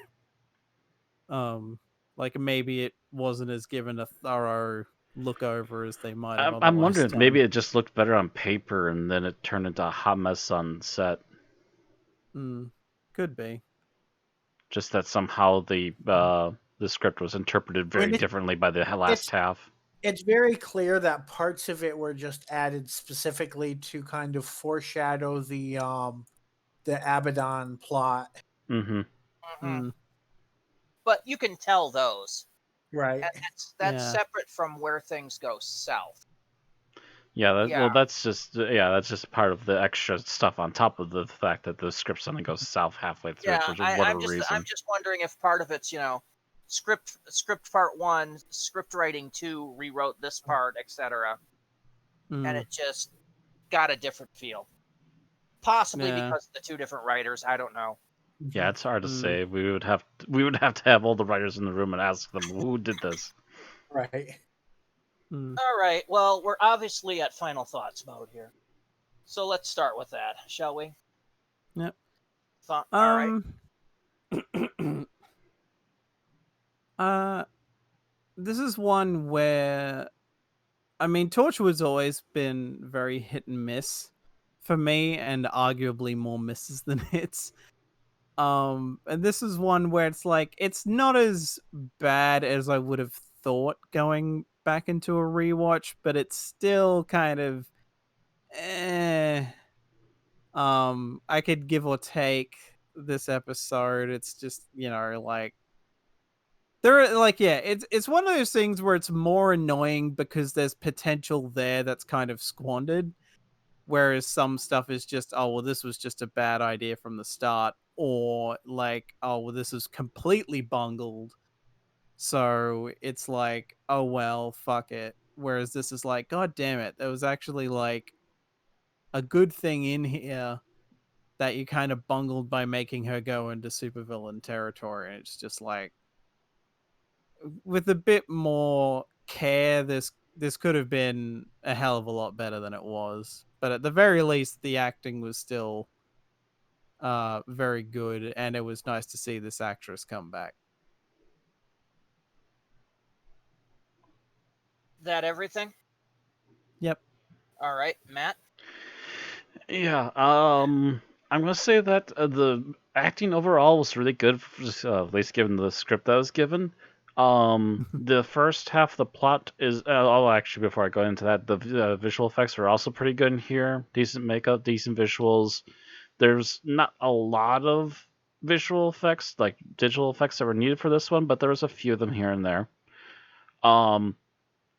like maybe it wasn't as given a thorough look over as they might have. I'm wondering if maybe it just looked better on paper and then it turned into a hot mess on set. Could be. Just that somehow the script was interpreted very differently by the last half. It's very clear that parts of it were just added specifically to kind of foreshadow the Abaddon plot. But you can tell those. Right. That's separate from where things go south. Well, that's just part of the extra stuff on top of the fact that the script suddenly goes south halfway through for whatever reason. I'm just wondering if part of it's script part 1, script writing 2 rewrote this part, etc. And it just got a different feel. Possibly because of the 2 different writers. I don't know. Yeah, it's hard to say. We would have to have all the writers in the room and ask them who did this. Right. All right. Well, we're obviously at final thoughts mode here, so let's start with that, shall we? Yep. All right. This is one where, I mean, Torchwood's always been very hit and miss for me, and arguably more misses than hits. And this is one where it's like, it's not as bad as I would have thought going back into a rewatch, but it's still kind of I could give or take this episode. It's just, like There are like, yeah, it's one of those things where it's more annoying because there's potential there that's kind of squandered, whereas some stuff is just, oh well, this was just a bad idea from the start, or like, oh well, this is completely bungled. So it's like, oh well, fuck it. Whereas this is like, god damn it, there was actually like a good thing in here that you kind of bungled by making her go into supervillain territory. And it's just like, with a bit more care, this could have been a hell of a lot better than it was. But at the very least, the acting was still very good, and it was nice to see this actress come back. That everything? Yep. All right, Matt. Yeah, I'm gonna say that the acting overall was really good, at least given the script that was given. The first half of the plot is, oh, actually, before I go into that, the visual effects are also pretty good in here. Decent makeup, decent visuals. There's not a lot of visual effects, like digital effects that were needed for this one, but there was a few of them here and there. Um,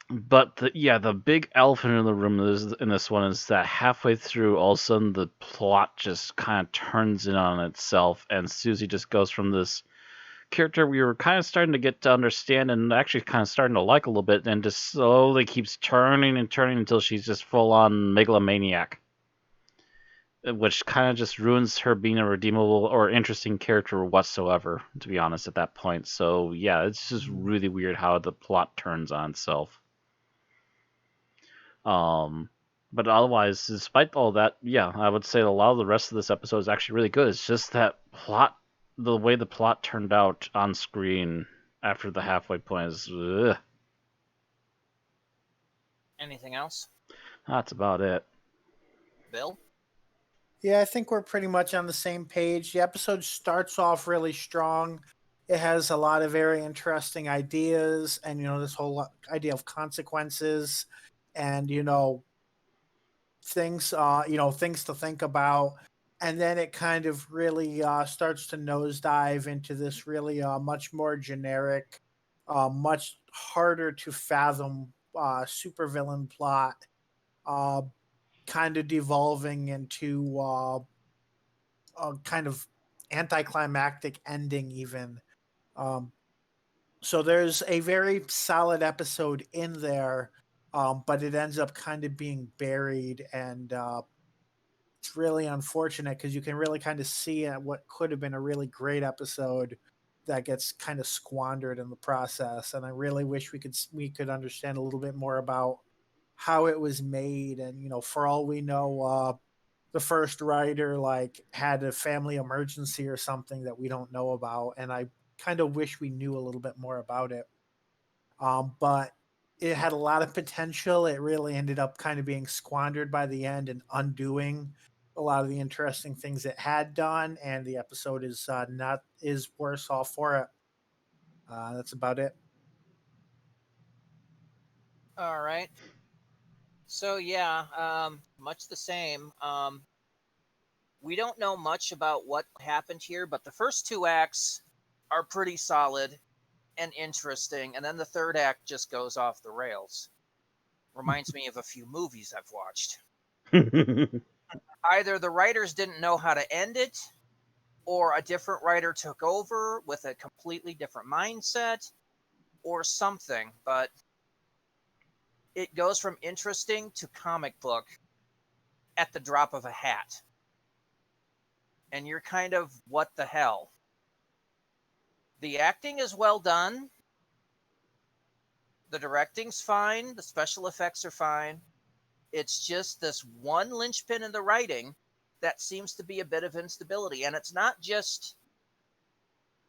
but the big elephant in the room in this one is that halfway through, all of a sudden the plot just kind of turns in on itself, and Suzie just goes from this character we were kind of starting to get to understand and actually kind of starting to like a little bit, and just slowly keeps turning and turning until she's just full on megalomaniac, which kind of just ruins her being a redeemable or interesting character whatsoever, to be honest, at that point. So yeah, it's just really weird how the plot turns on itself. But otherwise, despite all that, yeah, I would say a lot of the rest of this episode is actually really good. It's just that plot, the way the plot turned out on screen after the halfway point is, ugh. Anything else? That's about it. Bill? Yeah, I think we're pretty much on the same page. The episode starts off really strong. It has a lot of very interesting ideas, and this whole idea of consequences, and things things to think about. And then it kind of really starts to nosedive into this really much more generic, much harder to fathom supervillain plot, uh, kind of devolving into a kind of anticlimactic ending even. Um, so there's a very solid episode in there, but it ends up kind of being buried, and it's really unfortunate because you can really kind of see what could have been a really great episode that gets kind of squandered in the process. And I really wish we could understand a little bit more about how it was made. And for all we know, the first writer like had a family emergency or something that we don't know about, and I kind of wish we knew a little bit more about it. But it had a lot of potential. It really ended up kind of being squandered by the end and undoing a lot of the interesting things it had done, and the episode is not is worse off for it. That's about it. All right. So yeah, much the same. We don't know much about what happened here, but the first two acts are pretty solid and interesting, and then the third act just goes off the rails. Reminds me of a few movies I've watched. Either the writers didn't know how to end it, or a different writer took over with a completely different mindset, or something, but it goes from interesting to comic book at the drop of a hat. And you're kind of, what the hell? The acting is well done. The directing's fine. The special effects are fine. It's just this one linchpin in the writing that seems to be a bit of instability. And it's not just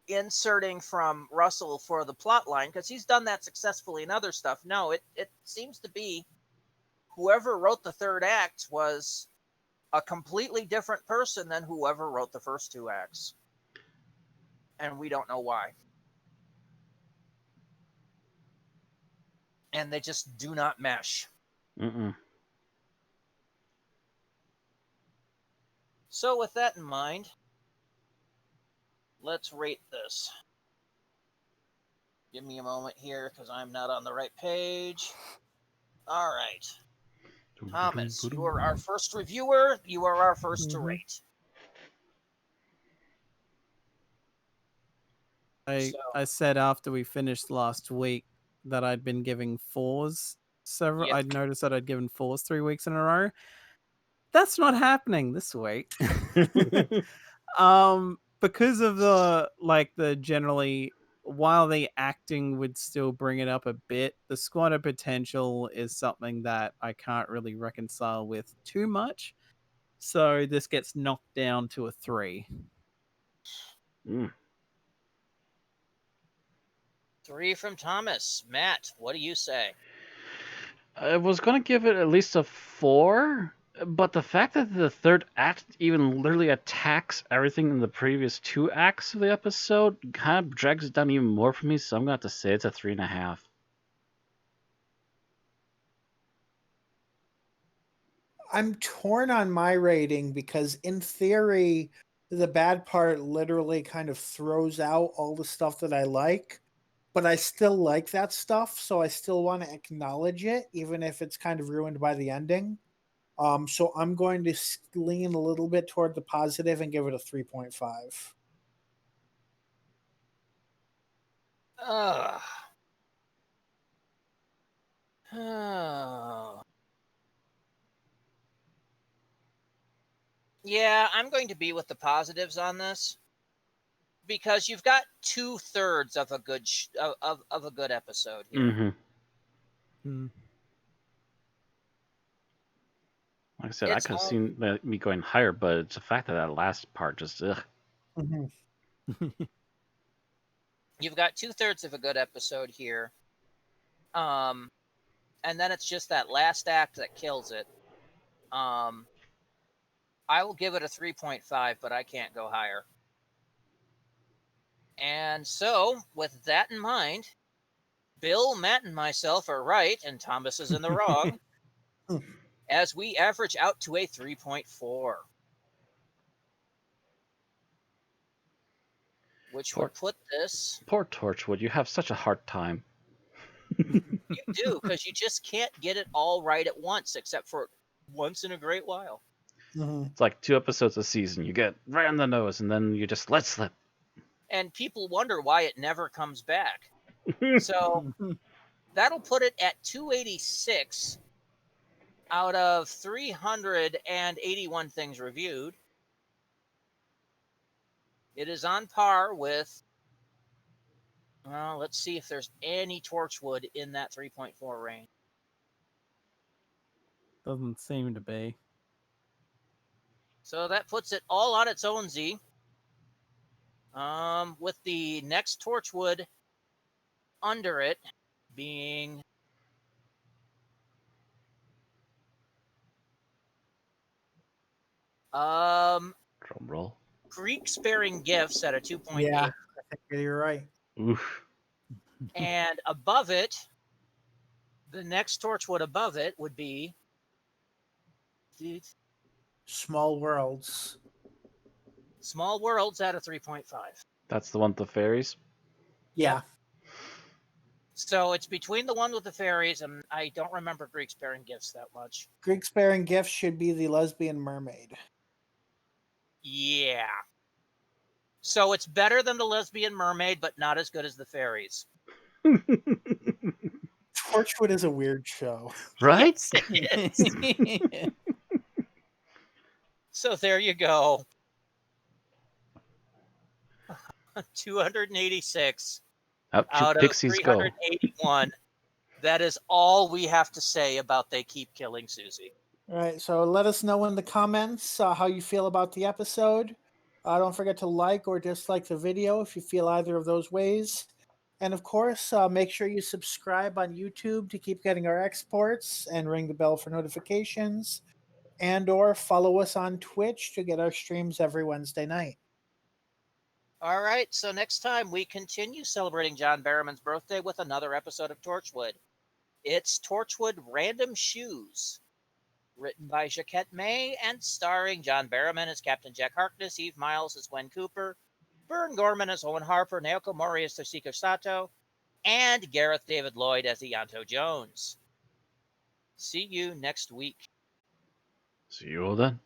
inserting from Russell for the plot line, because he's done that successfully in other stuff. No, it seems to be whoever wrote the third act was a completely different person than whoever wrote the first two acts. And we don't know why. And they just do not mesh. Mm-mm. So with that in mind, let's rate this. Give me a moment here because I'm not on the right page. All right. Thomas, you are our first reviewer. You are our first to rate. I said after we finished last week that I'd been giving fours several. Yes. I'd noticed that I'd given fours 3 weeks in a row. That's not happening this week. Because of the generally, while the acting would still bring it up a bit, the squatter potential is something that I can't really reconcile with too much. So this gets knocked down to a 3. 3 from Thomas. Matt, what do you say? I was going to give it at least a 4, but the fact that the third act even literally attacks everything in the previous 2 acts of the episode kind of drags it down even more for me, so I'm going to have to say it's a 3.5. I'm torn on my rating because, in theory, the bad part literally kind of throws out all the stuff that I like, but I still like that stuff, so I still want to acknowledge it, even if it's kind of ruined by the ending. So I'm going to lean a little bit toward the positive and give it a 3.5. Oh. Yeah, I'm going to be with the positives on this because you've got 2/3 of a good of a good episode here. Like I said, I could have seen me going higher, but it's the fact that that last part just ugh. You've got 2/3 of a good episode here, and then it's just that last act that kills it. I will give it a 3.5, but I can't go higher. And so, with that in mind, Bill, Matt, and myself are right, and Thomas is in the wrong, as we average out to a 3.4. Which would put this... Poor Torchwood, you have such a hard time. You do, because you just can't get it all right at once, except for once in a great while. It's like 2 episodes a season. You get right on the nose, and then you just let slip. And people wonder why it never comes back. So that'll put it at 286 out of 381 things reviewed. It is on par with... Well, let's see if there's any Torchwood in that 3.4 range. Doesn't seem to be. So that puts it all on its own, Z. With the next Torchwood under it being... Drum roll. Greek Sparing Gifts at a 2.8. Yeah, I think you're right. Oof. And above it, the next Torchwood above it would be... Small Worlds. Small Worlds at a 3.5. That's the one with the fairies? Yeah. So it's between the one with the fairies, and I don't remember Greek Sparing Gifts that much. Greek Sparing Gifts should be the lesbian mermaid. Yeah. So it's better than the lesbian mermaid, but not as good as the fairies. Torchwood is a weird show. Right? Yes, it is. So there you go. 286 Up out of Pixies go. 381. That is all we have to say about They Keep Killing Suzie. All right, so let us know in the comments how you feel about the episode. Don't forget to like or dislike the video if you feel either of those ways. And of course, make sure you subscribe on YouTube to keep getting our exports and ring the bell for notifications. And or follow us on Twitch to get our streams every Wednesday night. All right, so next time we continue celebrating John Barrowman's birthday with another episode of Torchwood. It's Torchwood Random Shoes, written by Jacquette May and starring John Barrowman as Captain Jack Harkness, Eve Miles as Gwen Cooper, Vern Gorman as Owen Harper, Naoko Mori as Toshiko Sato, and Gareth David-Lloyd as Ianto Jones. See you next week. See you all then.